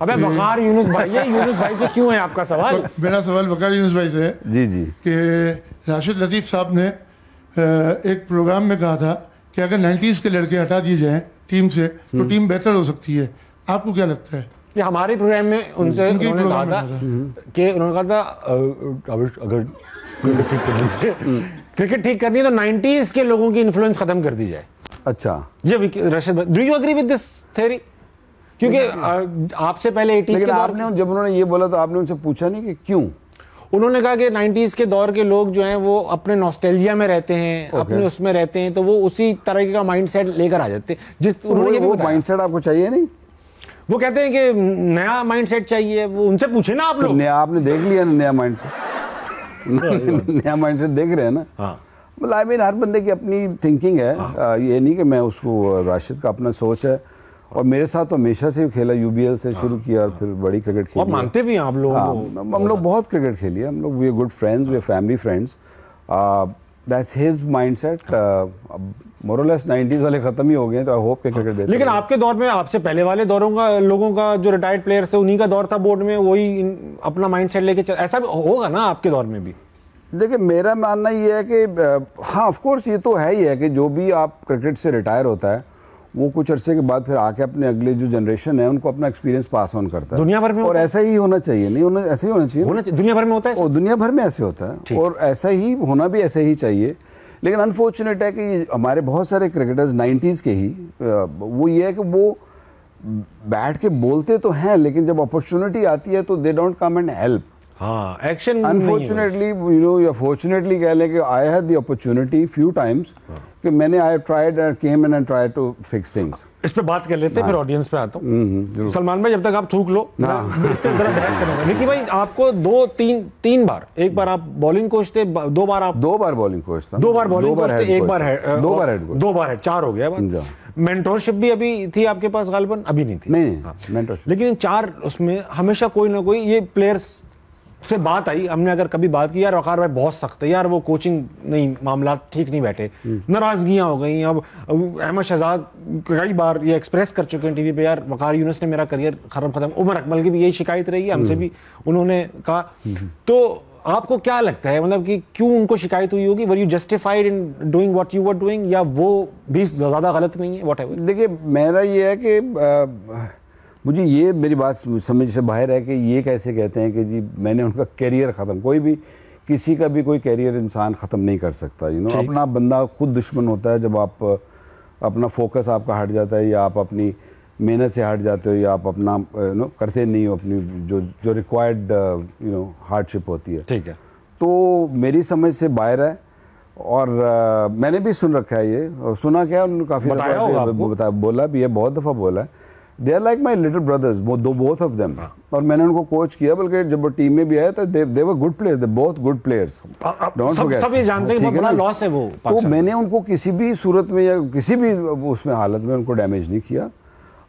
अबे वकार यूनुस भाई, ये यूनुस भाई से क्यों है आपका सवाल? मेरा सवाल वकार यूनुस भाई से है। जी जी। कि राशिद लतीफ़ साहब ने एक प्रोग्राम में कहा था कि अगर 90s के लड़के हटा दिए जाएं टीम से तो टीम बेहतर हो सकती है। आपको क्या लगता है? ये हमारे प्रोग्राम में उनसे उनके उन्होंने कहा प्रोग्राम था में कि उन्होंने कहा था अगर क्रिकेट ठीक करनी है क्रिकेट ठीक करनी है तो 90s के लोगों की इन्फ्लुएंस खत्म कर दी जाए। अच्छा, ये Rashid, do you agree with this theory? क्योंकि आपसे पहले 80s के दौर आपने जब उन्होंने ये बोला तो आपने उनसे पूछा नहीं कि क्यों? उन्होंने कहा कि 90s के दौर के लोग जो हैं वो अपने नॉस्टैल्जिया में रहते हैं, अपने उसमें रहते हैं, तो वो उसी तरह का माइंडसेट लेकर आ जाते हैं। जिस उन्होंने वो माइंडसेट आपको चाहिए नहीं? वो कहते हैं कि नया माइंडसेट चाहिए। वो उनसे पूछे ना आप लोग। नया आपने देख लिया ना नया माइंडसेट? नया माइंडसेट देख रहे हैं ना? हाँ, मतलब आई मीन हर बंदे की अपनी थिंकिंग है। ये नहीं कि मैं उसको राशिद का अपना सोच है, और मेरे साथ तो हमेशा से खेला, यूबीएल से शुरू किया और फिर बड़ी क्रिकेट खेली। और मानते भी हैं आप लोग? हम लोग बहुत क्रिकेट खेली है, हम लोग we are good friends, we are family friends. That's his mindset. More और लेस 90s वाले खत्म ही हो गए, तो आई होप के क्रिकेट बेहतर। लेकिन आपके दौर में, आपसे पहले वाले दौरों का लोगों का जो रिटायर्ड प्लेयर्स थे उन्हीं का दौर था बोर्ड में, वही अपना माइंडसेट लेके ऐसा भी होगा ना आपके दौर में भी? देखिए मेरा मानना ये है कि हाँ ऑफ कोर्स ये तो है ही है कि जो भी आप क्रिकेट से रिटायर होता है वो कुछ अरसे के बाद फिर आके अपने अगले जो जनरेशन है उनको अपना एक्सपीरियंस पास ऑन करता है। दुनिया भर में और ऐसा ही होना चाहिए, नहीं ऐसा ही होना चाहिए, दुनिया भर में होता है। और दुनिया भर में ऐसे होता है, और ऐसा ही होना भी ऐसे ही चाहिए। लेकिन अनफॉर्चुनेट है कि हमारे बहुत सारे क्रिकेटर्स 90s के ही वो ये है कि वो बैठ के बोलते तो हैं, लेकिन जब अपॉर्चुनिटी आती है तो they don't come and help. हाँ, एक्शन अनफॉर्चुनेटली यू नो, या फॉर्चुनेटली कह लें कि I had the opportunity few times कि मैंने I tried and came and tried to fix things. इस पे बात कर लेते हैं, फिर ऑडियंस पे आता हूँ। सलमान भाई जब तक आप थूक लो, बहस करेंगे। विकी भाई आपको तीन बार, एक बार आप बॉलिंग कोच थे, दो बार बॉलिंग कोच था, 2 बार बॉलिंग कोच थे, 1 बार है, 2 बार हेड कोच, 2 बार है, 4 हो गया। मेंटोरशिप भी अभी थी आपके पास? गालिबन अभी नहीं थी। नहीं, मेंटोरशिप। लेकिन 4 उसमें हमेशा कोई ना कोई ये प्लेयर्स से बात आई, हमने अगर कभी बात की यार वकार भाई बहुत सख्त है यार, वो कोचिंग नहीं, मामला ठीक नहीं बैठे, नाराजगियां हो गई। अब अहमद शहजाद कई बार ये एक्सप्रेस कर चुके हैं टीवी पे, यार वकार यूनुस ने मेरा करियर खत्म। उमर अकमल की भी यही शिकायत रही है, हमसे भी उन्होंने कहा। तो आपको क्या लगता है, मतलब कि क्यों उनको शिकायत हुई होगी? Were you justified in doing what you were doing, या वो भी ज्यादा गलत नहीं है? व्हाटएवर। देखिए मेरा ये है कि मुझे ये मेरी बात समझ से बाहर है कि ये कैसे कहते हैं कि जी मैंने उनका कैरियर ख़त्म। कोई भी किसी का भी कोई कैरियर इंसान ख़त्म नहीं कर सकता। यू नो, अपना बंदा खुद दुश्मन होता है जब आप अपना फोकस आपका हट जाता है, या आप अपनी मेहनत से हट जाते हो, या आप अपना करते नहीं हो अपनी जो रिक्वायर्ड हार्डशिप होती है। ठीक है। तो मेरी समझ से बाहर है, और मैंने भी सुन रखा है ये, और सुना क्या उन्होंने काफ़ी दफ़ा बोला भी है, बहुत दफ़ा बोला है। They are like my little brothers, both of them. और मैंने उनको कोच किया, बल्कि जब वो टीम में भी आया तो they were good players, they both good players, don't forget. सब ये जानते हैं बहुत बड़ा लॉस है वो। तो मैंने उनको किसी भी सूरत में या किसी भी उसमें हालत में उनको डैमेज नहीं किया।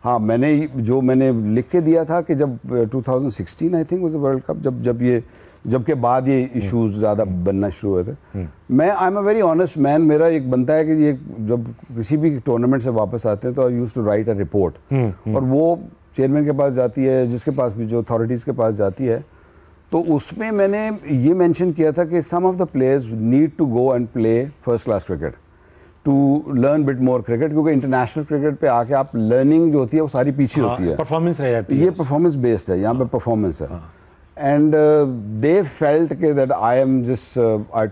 हाँ, मैंने लिख के दिया था कि जब 2016 I think was the world cup, जब के बाद ये इश्यूज ज़्यादा बनना शुरू हुए थे। मैं आई am a very honest man. मेरा एक बनता है कि ये जब किसी भी टूर्नामेंट से वापस आते हैं तो I used to write a report, और वो चेयरमैन के पास जाती है, जिसके पास भी जो अथॉरिटीज़ के पास जाती है। तो उसमें मैंने ये मेंशन किया था कि some of the players need to go and play first class cricket to learn bit more cricket, क्योंकि इंटरनेशनल क्रिकेट पे आके आप लर्निंग जो होती है वो सारी पीछे होती है, परफॉर्मेंस रह जाती है। ये परफॉर्मेंस बेस्ड है, यहाँ पे परफॉर्मेंस है। And they felt that I am just I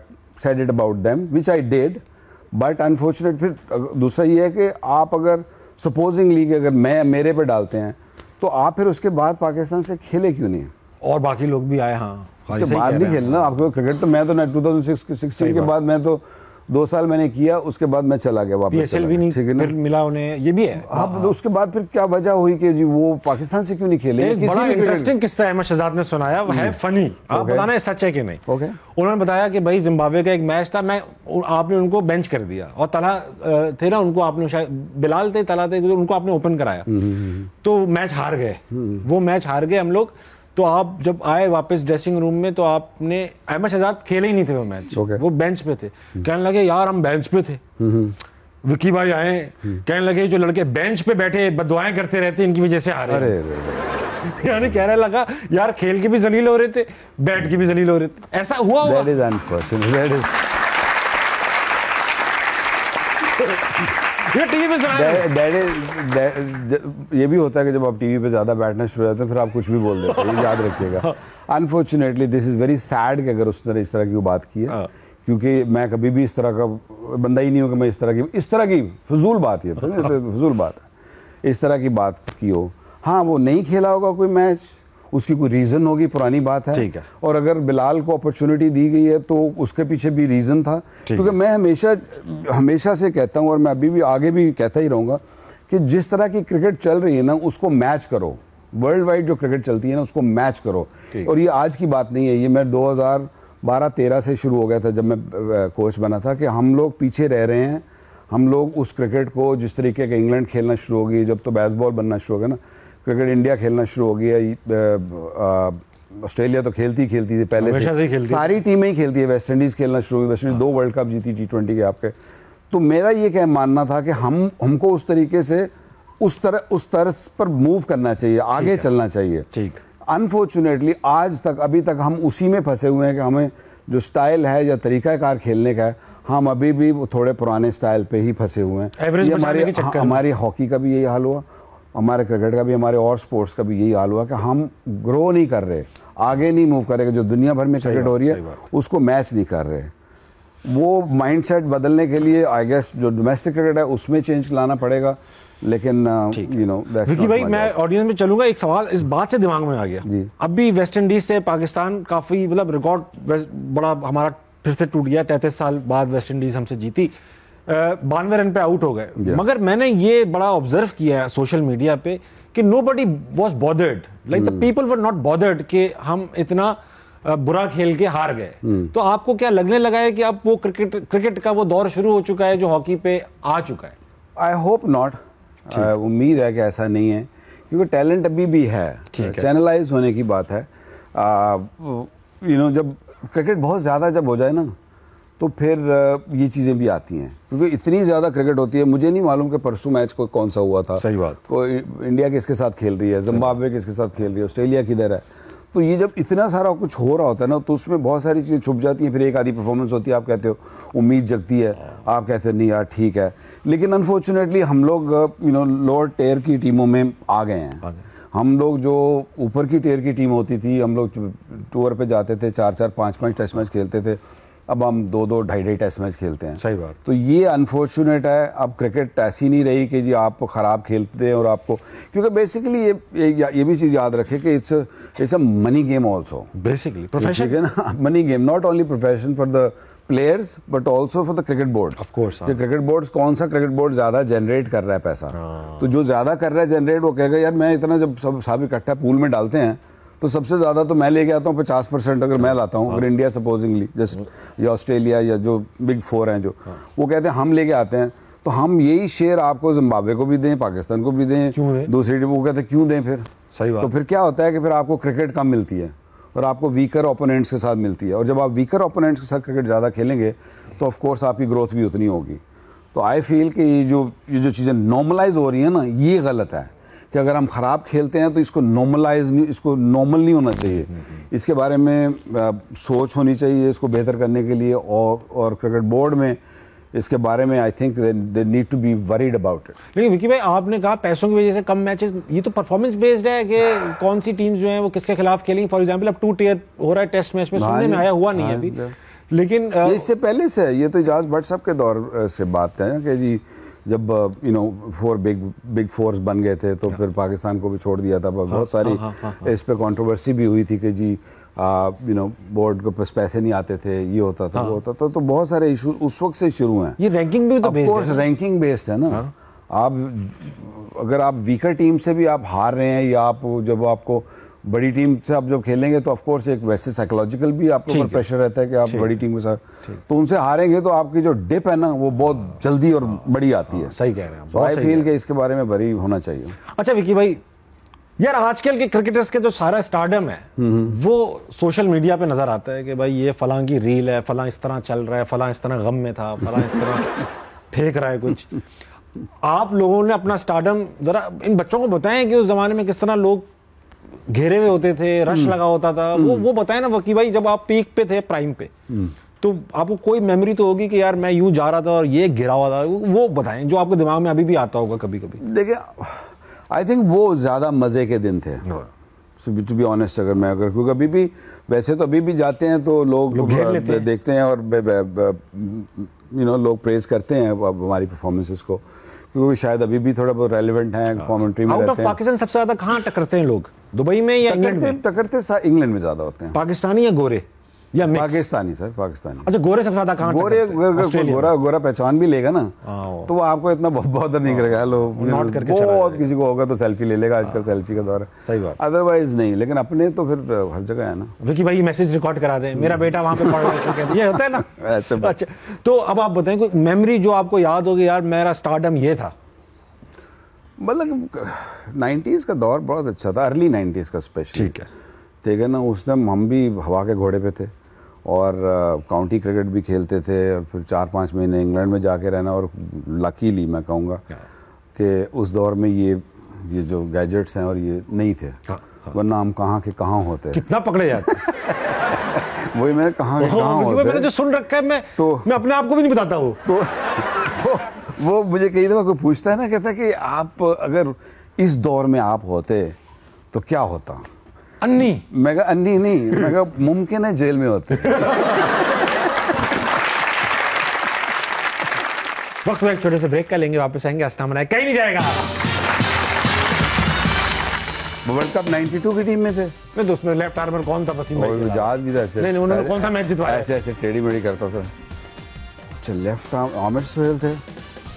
said it about them, which I did, but unfortunately फिर दूसरा ये है कि आप अगर supposingly कि अगर मेरे पे डालते हैं तो आप फिर उसके बाद पाकिस्तान से खेले क्यों नहीं? और बाकी लोग भी आए। हाँ, उसके बाद नहीं खेलना आपको क्रिकेट। तो मैं तो 2016 के बाद मैं तो 2 साल मैंने किया, उसके बाद मैं चला गया वापस। PSL भी नहीं फिर मिला उन्हें, ये भी है। हाँ, तो उसके बाद फिर क्या वजह हुई कि जी वो पाकिस्तान से क्यों नहीं खेले? एक बड़ा इंटरेस्टिंग किस्सा अहमद शहजाद ने सुनाया, वो है फनी। आप बताना सच है कि नहीं। उन्होंने बताया कि भाई जिम्बाब्वे का एक मैच था, आपने उनको बेंच कर दिया, और तला थे ना, उनको आपने शायद बिलाल थे, तला थे, उनको आपने ओपन कराया, तो मैच हार गए। वो मैच हार गए हम लोग। तो आप जब आए वापस ड्रेसिंग रूम में, तो आपने, अहमद शहजाद खेले ही नहीं थे वो मैच, वो बेंच पे थे। कहने लगे यार हम बेंच पे थे। विकी भाई आए, कहने लगे जो लड़के बेंच पे बैठे बददुआएं करते रहते इनकी वजह से हारे। यानी कहने लगा यार खेल के भी जलील हो रहे थे, बैठ के भी जलील हो रहे थे। ऐसा हुआ? That is unfortunate. ये टीवी पे सुनाया। ये भी होता है कि जब आप टीवी पे ज्यादा बैठना शुरू हो जाते हैं फिर आप कुछ भी बोल देते हैं, ये याद रखिएगा। Unfortunately this is very sad कि अगर उसने इस तरह की बात की है, क्योंकि मैं कभी भी इस तरह का बंदा ही नहीं हूँ कि मैं इस तरह की फजूल बात, ये फजूल बात है, इस तरह की बात की हो। हाँ, वो नहीं खेला होगा कोई मैच, उसकी कोई रीजन होगी, पुरानी बात है, ठीक है। और अगर बिलाल को अपॉर्चुनिटी दी गई है तो उसके पीछे भी रीजन था, क्योंकि मैं हमेशा से कहता हूँ और मैं अभी भी आगे भी कहता ही रहूंगा कि जिस तरह की क्रिकेट चल रही है ना उसको मैच करो। वर्ल्ड वाइड जो क्रिकेट चलती है ना उसको मैच करो। और ये आज की बात नहीं है, ये मैं 2012-13 से शुरू हो गया था जब मैं कोच बना था, कि हम लोग पीछे रह रहे हैं। हम लोग उस क्रिकेट को जिस तरीके का इंग्लैंड खेलना शुरू हो गई, जब तो बेसबॉल बनना शुरू हो गया ना, क्रिकेट इंडिया खेलना शुरू हो गया, ऑस्ट्रेलिया तो खेलती थी पहले से, सारी टीमें ही खेलती है, वेस्ट इंडीज खेलना शुरू हुई, वेस्ट इंडीज 2 वर्ल्ड कप जीती T20 के आपके। तो मेरा ये क्या मानना था कि हमको उस तरीके से उस तरह पर मूव करना चाहिए, आगे चलना चाहिए। ठीक। अनफॉर्चुनेटली आज तक अभी तक हम उसी में फंसे हुए हैं कि हमें जो स्टाइल है या तरीकाकार खेलने का है, हम अभी भी थोड़े पुराने स्टाइल पे ही फंसे हुए हैं। हमारी हॉकी का भी यही हाल हुआ, हमारे क्रिकेट का भी, हमारे और स्पोर्ट्स का भी यही हाल हुआ कि हम ग्रो नहीं कर रहे, आगे नहीं मूव कर रहे। जो दुनिया भर में क्रिकेट हो रही है उसको मैच नहीं कर रहे। वो माइंडसेट बदलने के लिए आई गेस जो डोमेस्टिक क्रिकेट है उसमें चेंज लाना पड़ेगा। लेकिन विकी भाई, मैं ऑडियंस में चलूंगा, एक सवाल इस बात से दिमाग में आ गया। अभी वेस्ट इंडीज से पाकिस्तान काफी मतलब रिकॉर्ड बड़ा हमारा फिर से टूट गया, 33 साल बाद वेस्ट इंडीज हमसे जीती, 92 रन पे आउट हो गए। मगर मैंने ये बड़ा ऑब्जर्व किया है सोशल मीडिया पे कि nobody was bothered, like the people were not bothered कि हम इतना बुरा खेल के हार गए। तो आपको क्या लगने लगा है कि अब वो क्रिकेट का वो दौर शुरू हो चुका है जो हॉकी पे आ चुका है? I hope not. उम्मीद है कि ऐसा नहीं है, क्योंकि टैलेंट अभी भी है, चैनलाइज होने की बात है। जब क्रिकेट बहुत ज़्यादा जब हो जाए ना तो फिर ये चीज़ें भी आती हैं, क्योंकि इतनी ज़्यादा क्रिकेट होती है। मुझे नहीं मालूम कि परसों मैच को कौन सा हुआ था, सही बात, कोई इंडिया किसके साथ खेल रही है, जिम्बाब्वे किसके साथ खेल रही है, ऑस्ट्रेलिया किधर है। तो ये जब इतना सारा कुछ हो रहा होता है ना तो उसमें बहुत सारी चीज़ें छुप जाती हैं। फिर एक आधी परफॉर्मेंस होती है, आप कहते हो उम्मीद जगती है, आप कहते हो नहीं यार ठीक है। लेकिन अनफॉर्चुनेटली हम लोग लोअर टेयर की टीमों में आ गए हैं। हम लोग जो ऊपर की टेयर की टीम होती थी, हम लोग टूर पे जाते थे, 4-4, 5-5 टेस्ट मैच खेलते थे, अब हम 2-2, 2.5 टेस्ट मैच खेलते हैं। सही बात। तो ये अनफॉर्चुनेट है। अब क्रिकेट ऐसी नहीं रही कि जी आप खराब खेलते हैं और आपको, क्योंकि बेसिकली ये भी चीज़ याद रखें कि it's a money game also, basically profession है ना, money game, not only profession for the players but also for the cricket boards. Of course, cricket boards, कौन सा क्रिकेट बोर्ड ज्यादा जनरेट कर रहा है पैसा, तो जो ज्यादा कर रहा है जनरेट वो कहेगा यार मैं इतना, जब सब इकट्ठा पूल में डालते हैं तो सबसे ज्यादा तो मैं लेके आता हूँ 50% अगर मैं लाता हूँ, अगर इंडिया सपोजिंगली जस्ट या ऑस्ट्रेलिया या जो बिग 4 हैं जो वो कहते हैं हम लेके आते हैं, तो हम यही शेयर आपको जिम्बाब्वे को भी दें, पाकिस्तान को भी दें, दूसरी टीम को कहते हैं क्यों दें फिर। सही बात। तो फिर क्या होता है कि फिर आपको क्रिकेट कम मिलती है और आपको वीकर ओपोनेंट्स के साथ मिलती है, और जब आप वीकर ओपोनेंट्स के साथ क्रिकेट ज़्यादा खेलेंगे तो ऑफ कोर्स आपकी ग्रोथ भी उतनी होगी। तो आई फील कि ये जो चीज़ें नॉर्मलाइज हो रही है ना, ये गलत है कि अगर हम ख़राब खेलते हैं तो इसको नॉर्मलाइज नहीं, इसको नॉर्मल नहीं होना चाहिए। इसके बारे में सोच होनी चाहिए इसको बेहतर करने के लिए, और क्रिकेट बोर्ड में इसके बारे में I think they need to be worried about it. लेकिन विकी भाई, आपने कहा पैसों की वजह से कम मैचेस, ये तो परफॉर्मेंस बेस्ड है कि कौन सी टीम्स जो हैं वो किसके खिलाफ खेलेंगी। फॉर एग्जांपल अब 2 टियर हो रहा है टेस्ट मैच में, सुनने में आया, हुआ नहीं है अभी, लेकिन इससे पहले से ये तो इजाज भट्ट साहब के दौर से बात है कि जी जब 4 बिग 4 बन गए थे तो फिर पाकिस्तान को भी छोड़ दिया था। बहुत सारी इस पे कंट्रोवर्सी भी हुई थी कि जी बोर्ड को पास पैसे नहीं आते थे, ये होता था, वो होता था। तो बहुत सारे इशू उस वक्त से शुरू हैं। ये रैंकिंग भी तो बेस्ड है, रैंकिंग बेस्ड है ना। आप अगर आप वीकर टीम से भी आप हार रहे हैं, या आप जब आपको बड़ी टीम से आप जब खेलेंगे तो ऑफ कोर्स एक वैसे साइकोलॉजिकल भी आपके ऊपर प्रेशर रहता है कि आप बड़ी टीम के साथ, तो उनसे हारेंगे तो आपकी जो डिप है ना वो बहुत जल्दी और बड़ी आती है। सही कह रहे हैं। तो आई फील कि इसके बारे में बरी होना चाहिए। अच्छा विकी भाई, यार आजकल के क्रिकेटर्स के जो सारा स्टारडम है वो सोशल मीडिया पे नजर आता है कि भाई ये फलां की रील है, फलां इस तरह चल रहा है, फलां इस तरह गम में था, फलां इस तरह फेंक रहा है कुछ। आप लोगों ने अपना स्टारडम जरा इन बच्चों को बताएं कि उस जमाने में किस तरह लोग घेरे हुए होते थे, रश लगा होता था, वो बताएं ना वकी भाई, जब आप पीक पे थे, प्राइम पे, तो आपको कोई मेमोरी तो होगी कि यार मैं यूं जा रहा था और ये गिरा हुआ था, वो बताएं जो आपके दिमाग में अभी भी आता होगा कभी कभी। देखिए आई थिंक वो ज़्यादा मज़े के दिन थे, टू बी ऑनेस्ट। अगर क्योंकि अभी भी वैसे तो अभी भी जाते हैं तो लोग देखते हैं और लोग प्रेज करते हैं हमारी परफॉर्मेंसेस को, क्योंकि शायद अभी भी थोड़ा बहुत रेलिवेंट हैं, कमेंट्री में रहते हैं। आउट ऑफ पाकिस्तान सबसे ज्यादा कहाँ टकरते हैं लोग, दुबई में या इंग्लैंड में? टकरते इंग्लैंड में ज्यादा होते हैं। पाकिस्तानी या गोरे या मिक्स? पाकिस्तानी सर, पाकिस्तानी। अच्छा, गोरे सबसे ज्यादा कहाँ? गोरा पहचान भी लेगा ना तो वो आपको इतना बॉदर नहीं करेगा। हेलो नोट करके बहुत किसी को होगा तो सेल्फी ले लेगा, आजकल सेल्फी का दौर है। सही बात। अदरवाइज नहीं, लेकिन अपने तो फिर हर जगह है ना। विकी भाई मैसेज रिकॉर्ड करा दें, मेरा बेटा वहां पे पढ़ रहा है, ये होता है ना। अच्छा, तो अब आप बताएं कोई मेमोरी जो आपको याद होगी, यार मेरा स्टारडम ये था। मतलब 90s का दौर बहुत अच्छा था, अर्ली 90s का स्पेशली। ठीक है ना, उस टाइम हम भी हवा के घोड़े पे थे और काउंटी क्रिकेट भी खेलते थे, और फिर 4-5 महीने इंग्लैंड में जाके रहना। और लकीली मैं कहूँगा कि उस दौर में ये जो गैजेट्स हैं और ये नहीं थे, वरना हम कहाँ के कहाँ होते। कितना पकड़े जाते वही मैंने कहाँ के कहाँ होते। मैंने जो सुन रखा है मैं अपने आप को भी नहीं बताता हूँ। तो वो मुझे कई दफ़ा कोई पूछता है ना, कहता है कि आप अगर इस दौर में आप होते तो क्या होता। अन्नी? मैं कहा अन्नी नहीं, मैं कहा मुमकिन है जेल में होते। वक्त में एक छोटे से ब्रेक का लेंगे, वापस आएंगे। हंसना मनाए कहीं नहीं जाएगा। वर्ल्ड कप 92 की टीम में थे। नहीं तो उसमें लेफ्ट आर्मर कौन था? वसीम भाई। जहाज भी था ऐसे। नहीं उन्होंने कौन सा मैच जितवाया? ऐसे ऐसे टेढ़ी मेढ़ी करता था। अच्छा, लेफ्ट आर्म आमिर सुहेल थे।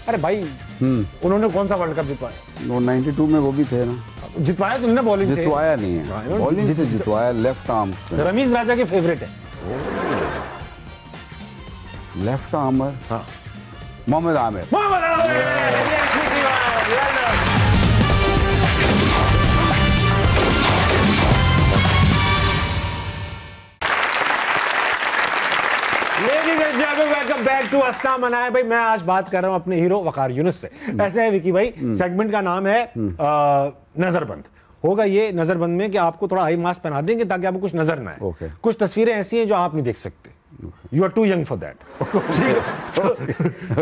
अरे भाई उन्होंने कौन सा वर्ल्ड कप जितवाया? वो 92 में वो भी थे ना। जितवाया तो उन्होंने बॉलिंग से। जितवाया नहीं है, बॉलिंग से जितवाया, लेफ्ट आर्म। रमीज राजा के फेवरेट है लेफ्ट आर्मर। हाँ, Mohammad Amir. Welcome back to हंसना मनाए। भाई मैं आज बात कर रहा हूं अपने हीरो वकार यूनुस से। ऐसे है विकी भाई, सेगमेंट का नाम है नजरबंद। होगा ये नजरबंद में कि आपको थोड़ा आई मास्क पहना देंगे ताकि आपको कुछ नजर ना आए। कुछ तस्वीरें ऐसी हैं जो आप नहीं देख सकते, you are too young for that.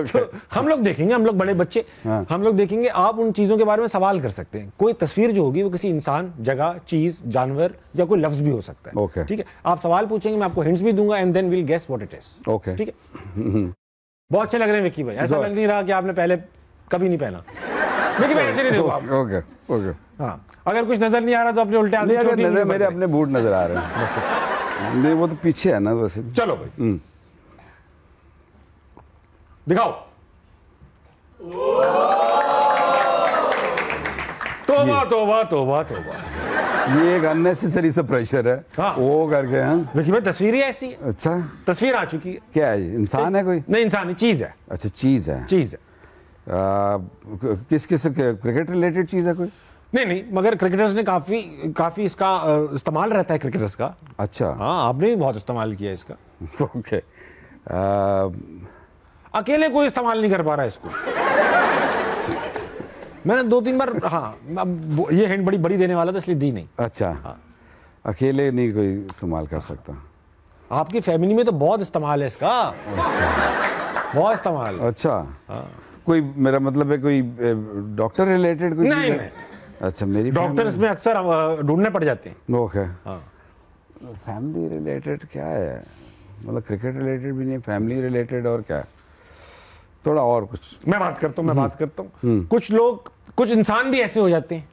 तो हम लोग देखेंगे, हम लोग बड़े बच्चे, हम लोग देखेंगे, आप उन चीजों के बारे में सवाल कर सकते हैं। कोई तस्वीर जो होगी वो किसी इंसान, जगह, चीज, जानवर या कोई लफ्ज भी हो सकता है। ठीक है, आप सवाल पूछेंगे, मैं आपको हिंट्स भी दूंगा and then will guess what it is. ठीक है, बहुत अच्छे लग रहे हैं विकी भाई। ऐसा लग नहीं रहा कि आपने पहले कभी नहीं पहना। विकी भाई ऐसे नहीं देखो आप। ओके। हाँ, अगर कुछ नजर नहीं आ रहा तो अपने उल्टे आदमी मेरे अपने बूट नजर आ रहे हैं। नहीं वो तो पीछे है ना वैसे। चलो भाई दिखाओ। तोबा तोबा तोबा तोबा, ये एक अननेसेसरी सा प्रेशर है। हाँ। वो करके। हाँ, देखिए भाई तस्वीर ही ऐसी है। अच्छा, तस्वीर आ चुकी है। क्या है, इंसान है कोई? नहीं, इंसान नहीं, चीज है। अच्छा, चीज है। चीज है। किस क्रिकेट रिलेटेड चीज है कोई? नहीं, मगर क्रिकेटर्स ने काफी इसका इस्तेमाल रहता है क्रिकेटर्स का। अच्छा। हाँ, आपने भी बहुत इस्तेमाल किया इसका। ओके। अकेले कोई इस्तेमाल नहीं कर पा रहा इसको। मैंने 2-3 बार, हाँ, ये हिंट बड़ी देने वाला था इसलिए दी नहीं। अच्छा। हाँ। अकेले नहीं कोई इस्तेमाल कर सकता। आपकी फैमिली में तो बहुत इस्तेमाल है इसका। बहुत इस्तेमाल। अच्छा। हाँ। कोई, मेरा मतलब है कोई डॉक्टर रिलेटेड कोई? नहीं। अच्छा, मेरी डॉक्टर्स में अक्सर ढूंढने पड़ जाते हैं। ओके। हाँ। फैमिली रिलेटेड क्या है? मतलब क्रिकेट रिलेटेड भी नहीं, फैमिली रिलेटेड और क्या? थोड़ा और कुछ। मैं बात करता हूँ। कुछ लोग, कुछ इंसान भी ऐसे हो जाते हैं।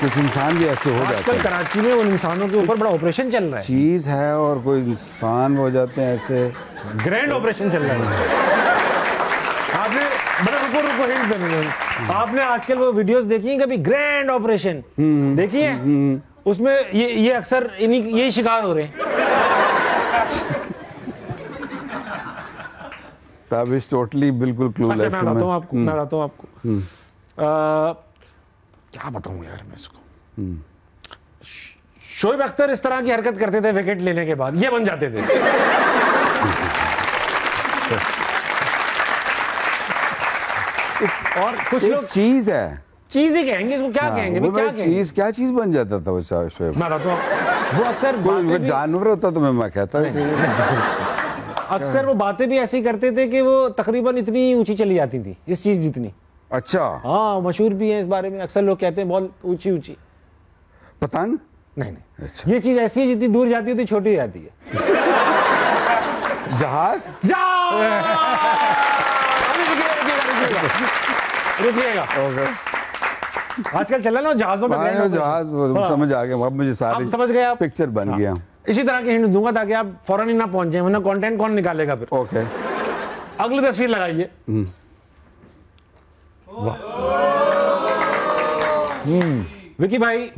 कुछ इंसान भी ऐसे हो जाते हैं। कराची में उन इंसानों के ऊपर बड़ा ऑपरेशन चल रहा है। चीज है और कोई इंसान हो जाते हैं ऐसे। ग्रैंड ऑपरेशन चल रहा है। आपने रुको हिंट देने। आपने आजकल वो वीडियोस देखी हैं कभी? ग्रैंड ऑपरेशन देखी है? उसमें ये अक्सर यही शिकार हो रहे हैं। ताबिश टोटली बिल्कुल क्लूलेस। अच्छा, मैं बताता हूँ आपको क्या बताऊं यार मैं इसको। शोएब अख्तर इस तरह की हरकत करते थे विकेट लेने के बाद, ये बन जाते थे। और कुछ लोग चीज है, चीज ही कहेंगे इसको। क्या कहेंगे? क्या चीज बन जाता था वो शोएब? मैं बताता हूँ वो अक्सर कोई जानवर होता तो मैं कहता अक्सर वो बातें भी ऐसी करते थे कि वो तकरीबन इतनी ऊंची चली जाती थी, इस चीज जितनी। अच्छा, हाँ, मशहूर भी है इस बारे में, अक्सर लोग कहते हैं बहुत ऊंची ऊंची। पतंग? नहीं नहीं, अच्छा। ये चीज ऐसी है जितनी दूर जाती है उतनी छोटी हो जाती है। जहाज? रुकिएगा, आजकल चला ना जहाजों में, जहाज समझ आ गया, अब मुझे सारी समझ गए आप, पिक्चर बन गया। इसी तरह के हिंट्स दूंगा ताकि आप फौरन ही ना पहुंच जाए, वरना कंटेंट कौन निकालेगा फिर। ओके, अगली तस्वीर लगाइए। विकी भाई,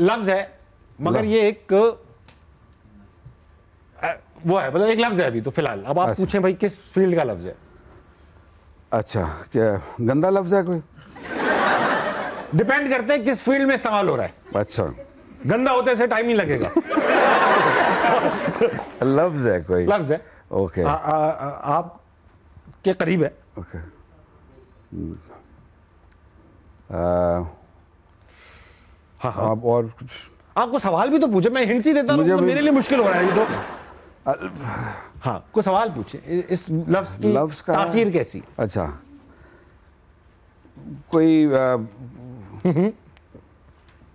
लफ्ज है मगर ये एक वो है, मतलब एक लफ्ज है अभी तो फिलहाल। अब आप पूछें भाई किस फील्ड का लफ्ज है। अच्छा, क्या गंदा लफ्ज है कोई? डिपेंड करते हैं किस फील्ड में इस्तेमाल हो रहा है। अच्छा, गंदा होते से टाइम नहीं लगेगा। लफ्ज है कोई? लफ्ज है। ओके, आप के करीब है। ओके, हाँ हाँ, आप और कुछ आपको सवाल भी तो पूछे, मैं हिंट ही देता हूँ तो मेरे लिए मुश्किल हो रहा है ये तो। हाँ, कोई सवाल पूछे, इस लफ्ज की तासीर कैसी? अच्छा, कोई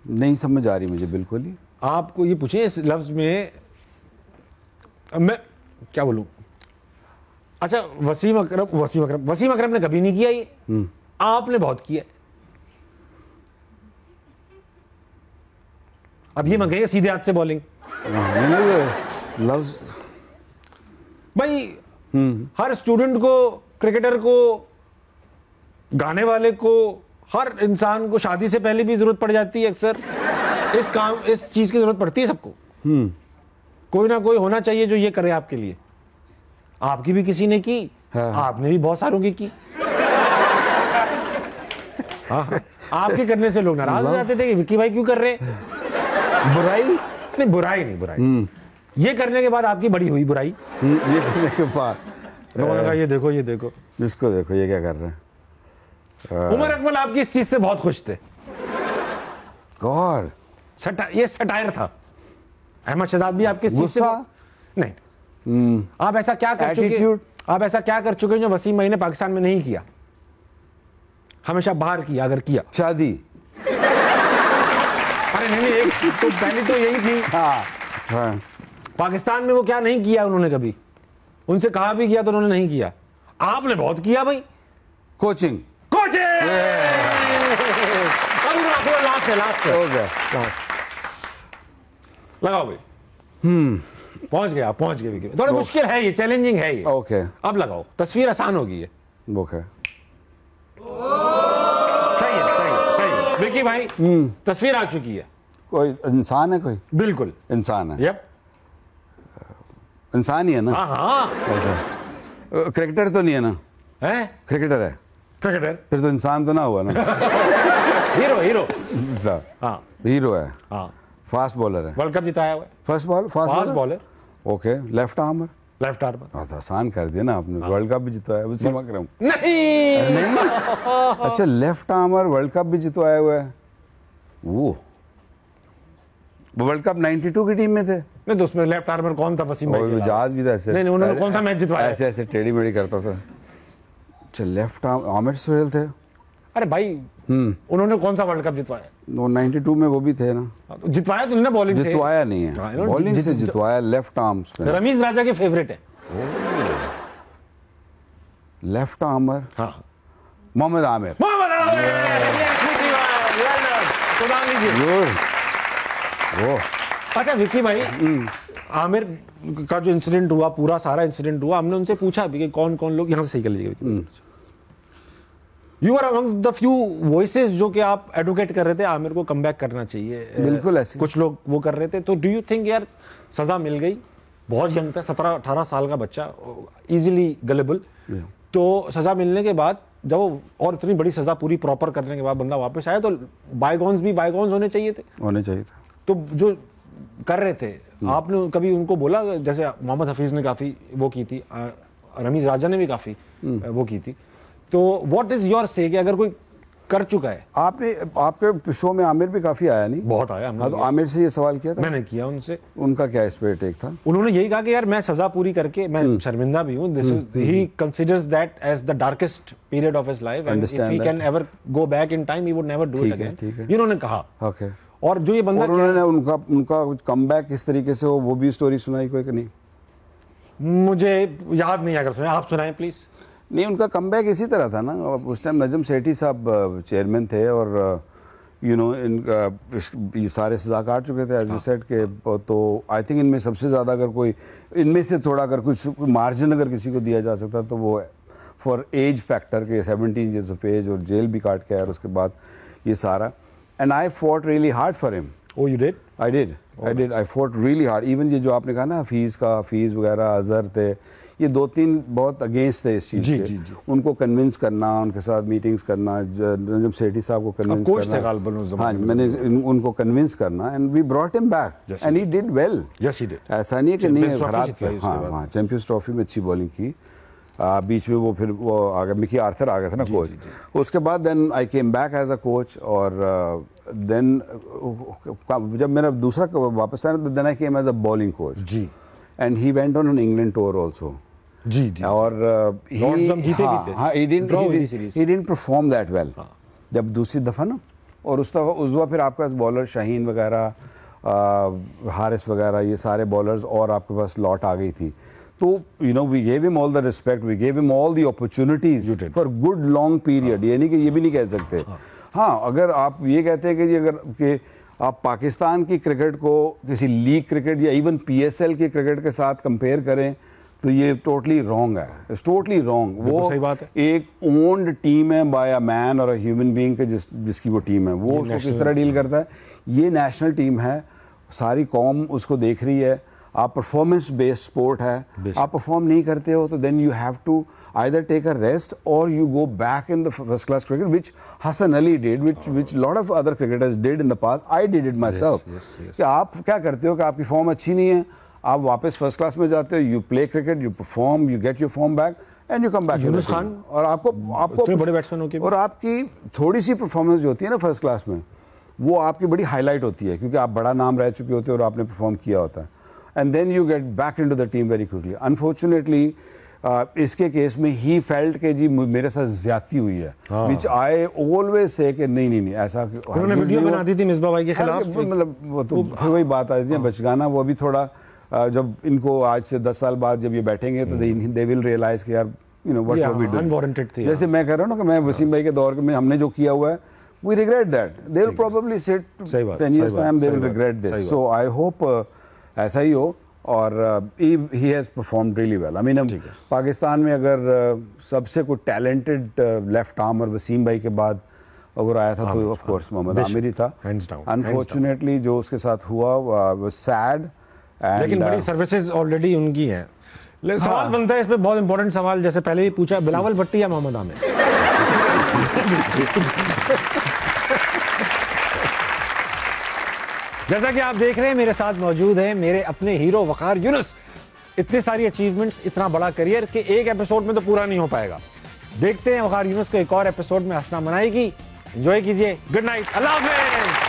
नहीं समझ आ रही मुझे बिल्कुल ही। आपको ये पूछे इस लफ्ज में, मैं क्या बोलूं। अच्छा, वसीम अकरम ने कभी नहीं किया ये, आपने बहुत किया। अब ये मंगे सीधे हाथ से बॉलिंग। लफ्ज भाई, हर स्टूडेंट को, क्रिकेटर को, गाने वाले को, हर इंसान को शादी से पहले भी जरूरत पड़ जाती है अक्सर। इस चीज की जरूरत पड़ती है सबको। कोई ना कोई होना चाहिए जो ये करे आपके लिए। आपकी भी किसी ने की, आपने भी बहुत सारों की की। हाँ, आपके करने से लोग नाराज हो जाते थे कि विक्की भाई क्यों कर रहे हैं। बुराई नहीं, बुराई नहीं, बुराई ये करने के बाद आपकी बड़ी हुई बुराई। ये करने के बाद लोगों ने कहा ये देखो, ये देखो, इसको देखो, ये क्या कर रहे हैं। उमर अकमल आपकी इस चीज से बहुत खुश थे। गॉड, ये सटायर था। अहमद शहजाद भी आपकी इस चीज से नहीं। आप ऐसा क्या कर चुके, जो वसीम भाई ने पाकिस्तान में नहीं किया, हमेशा बाहर किया, अगर किया। शादी? अरे नहीं, एक तो पहली तो यही थी। हाँ, पाकिस्तान में वो क्या नहीं किया उन्होंने कभी, उनसे कहा भी किया तो उन्होंने नहीं किया। आपने बहुत किया भाई। कोचिंग? लास्ट लगाओ भाई। पहुंच गए विकी। थोड़ा मुश्किल है ये, चैलेंजिंग है ये। ओके, अब लगाओ, तस्वीर आसान होगी ये। ओके, सही विकी भाई, तस्वीर आ चुकी है। कोई इंसान है? कोई बिल्कुल इंसान है। यप, इंसान ही है ना? हाँ। क्रिकेटर तो नहीं है ना? है क्रिकेटर है। क्रिकेटर फिर तो इंसान तो ना हुआ ना। हीरो हाँ, हीरो है। हाँ, फास्ट बॉलर है, वर्ल्ड कप जिताया हुआ है। Fast bowler. Okay, left armour. आसान कर दिया ना आपने। वर्ल्ड कप भी जितवाया वसीम अकरम। नहीं। अच्छा, लेफ्ट आर्मर वर्ल्ड कप भी जितवाया हुआ है। वो वर्ल्ड कप 92 की टीम में थे। नहीं तो उसमें लेफ्ट आर्मर कौन था? वसीम भाई। जहाज भी था ऐसे। नहीं, उन्होंने कौन सा मैच जितवाया? ऐसे टेढ़ी मेढ़ी करता था। अच्छा, लेफ्ट आर्म आमिर सुहेल थे। अरे भाई, उन्होंने कौन सा वर्ल्ड कप जितवाया? वो 92 में वो भी थे ना। तो जितवाया तो उन्होंने बॉलिंग से। जितवाया नहीं है, बॉलिंग से जितवाया, लेफ्ट आर्म्स में। रमीज राजा के फेवरेट है। Left armer. हाँ, मोहम्मद आमिर। वो अच्छा विक्की भाई, आमिर का जो इंसिडेंट हुआ, पूरा सारा इंसिडेंट हुआ, हमने उनसे पूछा भी कि कौन कौन लोग, यहाँ से सही कर लीजिएगा। You are amongst the few voices जो कि आप एडवोकेट कर रहे थे आमिर को कम बैक करना चाहिए। बिल्कुल ऐसे कुछ लोग वो कर रहे थे। तो डू यू थिंक यार सजा मिल गई? बहुत यंग था, 17-18 साल का बच्चा, इजीली गलेबल। तो सजा मिलने के बाद जब वो, और इतनी बड़ी सजा पूरी प्रॉपर करने के बाद बंदा वापस आया, तो बायगॉन्स भी बायगॉन्स होने चाहिए थे। तो जो कर रहे थे, आपने कभी उनको बोला? जैसे मोहम्मद हफीज ने काफी वो की थी, रमीज राजा ने भी काफी वो की थी। तो व्हाट इज योर से कि अगर कोई कर चुका है। आपने आपके शो में आमिर भी काफी आया नहीं? बहुत आया हमने हाँ, तो किया। आमिर से ये सवाल किया था? मैंने किया उनसे। उनका क्या इस पे टेक था? उन्होंने यही कहा कि यार मैं सजा पूरी करके मैं शर्मिंदा भी हूँ, this is he considers that as the darkest period of his life and if he can ever go back in time he would never do it again, इन्होंने कहा। ओके। और जो ये बंदा और उन्होंने उनका कमबैक किस तरीके से हो वो भी स्टोरी सुनाई कोई कि नहीं? मुझे याद नहीं अगर सुना, आप सुनाएं प्लीज। नहीं, उनका कमबैक इसी तरह था ना, उस टाइम नजम सेठी साहब चेयरमैन थे और यू नो इनका ये सारे सजा काट चुके थे एज यू सेड के, तो आई थिंक इनमें सबसे ज़्यादा अगर कोई इनमें से थोड़ा अगर कुछ मार्जिन अगर किसी को दिया जा सकता तो वो फॉर एज फैक्टर के 17 ईयर्स ऑफ एज और जेल भी काट के आया और उसके बाद ये सारा, and I fought really hard for him. Oh, you did? I did. I fought really hard. Even ये जो आपने कहा ना हफीज वगैरह अजहर थे, ये 2-3 बहुत अगेंस्ट थे इस चीज़ के। जी। उनको कन्विंस करना, उनके साथ मीटिंग्स करना, नजम सेठी साहब को कन्विंस करना। हाँ, मैंने उनको कन्विंस करना and we brought him back and he did well. Yes, he did. ऐसा नहीं है कि नहीं खराब किया। हाँ, चैंपियंस ट्रॉफी में अच्छी बॉलिंग की। बीच में वो फिर वो आ गया, मिकी आर्थर आ गया था ना कोच। उसके बाद then I came back as a coach और देन जब मेरा दूसरा वापस आया तो then I came as a bowling coach जी, and he went on an England tour also. जी और he didn't perform that well जब दूसरी दफा ना, और उस दफा फिर आपके पास बॉलर शाहीन वगैरह, हारिस वगैरह, ये सारे बॉलर्स और आपके पास लॉट आ गई थी। तो you know we gave him all the respect, we gave him all the opportunities for good long period. ये नहीं कि ये भी नहीं कह सकते। हाँ, अगर आप ये कहते हैं कि जी अगर कि आप पाकिस्तान की क्रिकेट को किसी लीग क्रिकेट या इवन PSL की क्रिकेट के साथ कंपेयर करें तो ये टोटली रॉन्ग है। It's totally wrong. वो सही बात है। एक ओन्ड टीम है बाय अ मैन और अ ह्यूमन बीइंग के जिसकी वो टीम है, वो उसको किस तरह डील करता है। ये नेशनल टीम है, सारी कौम उसको देख रही है। आप परफॉर्मेंस बेस्ड स्पोर्ट है, आप परफॉर्म नहीं करते हो तो then you have to either take a rest or you go back in the first class cricket, which Hassan Ali did, which lot of other cricketers did in the past. I did it myself. Yes. कि आप क्या करते हो कि आपकी form अच्छी नहीं है, आप वापस फर्स्ट क्लास में जाते हो, you play cricket, you perform, you get your form back and you come back. Yunus Khan और आपको बड़े बैट्समैन हो के और आपकी थोड़ी सी परफॉर्मेंस जो होती है ना फर्स्ट क्लास में, वो आपकी बड़ी हाईलाइट होती है क्योंकि आप बड़ा नाम रह चुके होते हो और आपने परफॉर्म किया होता है, and then you get back into the team very quickly. Unfortunately इसके केस में ही फेल्ट के जी मेरे साथ ज्यादती हुई है, विच आई ऑलवेज से कि नहीं ऐसा। उन्होंने वीडियो बना दी थी मिसबा भाई के खिलाफ, मतलब वो तो फिर वही बात आ जाती है बचगाना। वो अभी थोड़ा जब इनको आज से 10 साल बाद जब ये बैठेंगे तो दे विल रियलाइज कि यार you know what we do unwanted थी। जैसे मैं कह रहा हूँ ना कि मैं वसीम भाई के दौर में हमने जो किया हुआ है, we regret that. They will probably sit 10 years time, they will regret this. So I hope ऐसा ही हो। और he has performed really well. I mean, Pakistan में अगर सबसे कोई टैलेंटेड लेफ्ट आर्म और वसीम भाई के बाद अगर आया था तो ऑफ कोर्स मोहम्मद आमिर ही था। अनफॉर्चुनेटली जो उसके साथ हुआ वो सैड, लेकिन बड़ी सर्विसेज ऑलरेडी उनकी हैं। सवाल बनता है इस पे बहुत इंपॉर्टेंट सवाल, जैसे पहले ही पूछा, बिलावल भट्टी या मोहम्मद आमिर? जैसा कि आप देख रहे हैं मेरे साथ मौजूद हैं मेरे अपने हीरो वकार यूनुस। इतनी सारी अचीवमेंट्स, इतना बड़ा करियर कि एक एपिसोड में तो पूरा नहीं हो पाएगा। देखते हैं वकार यूनुस को एक और एपिसोड में हंसना मनाएगी। एंजॉय कीजिए। गुड नाइट, अल्लाह हाफिज।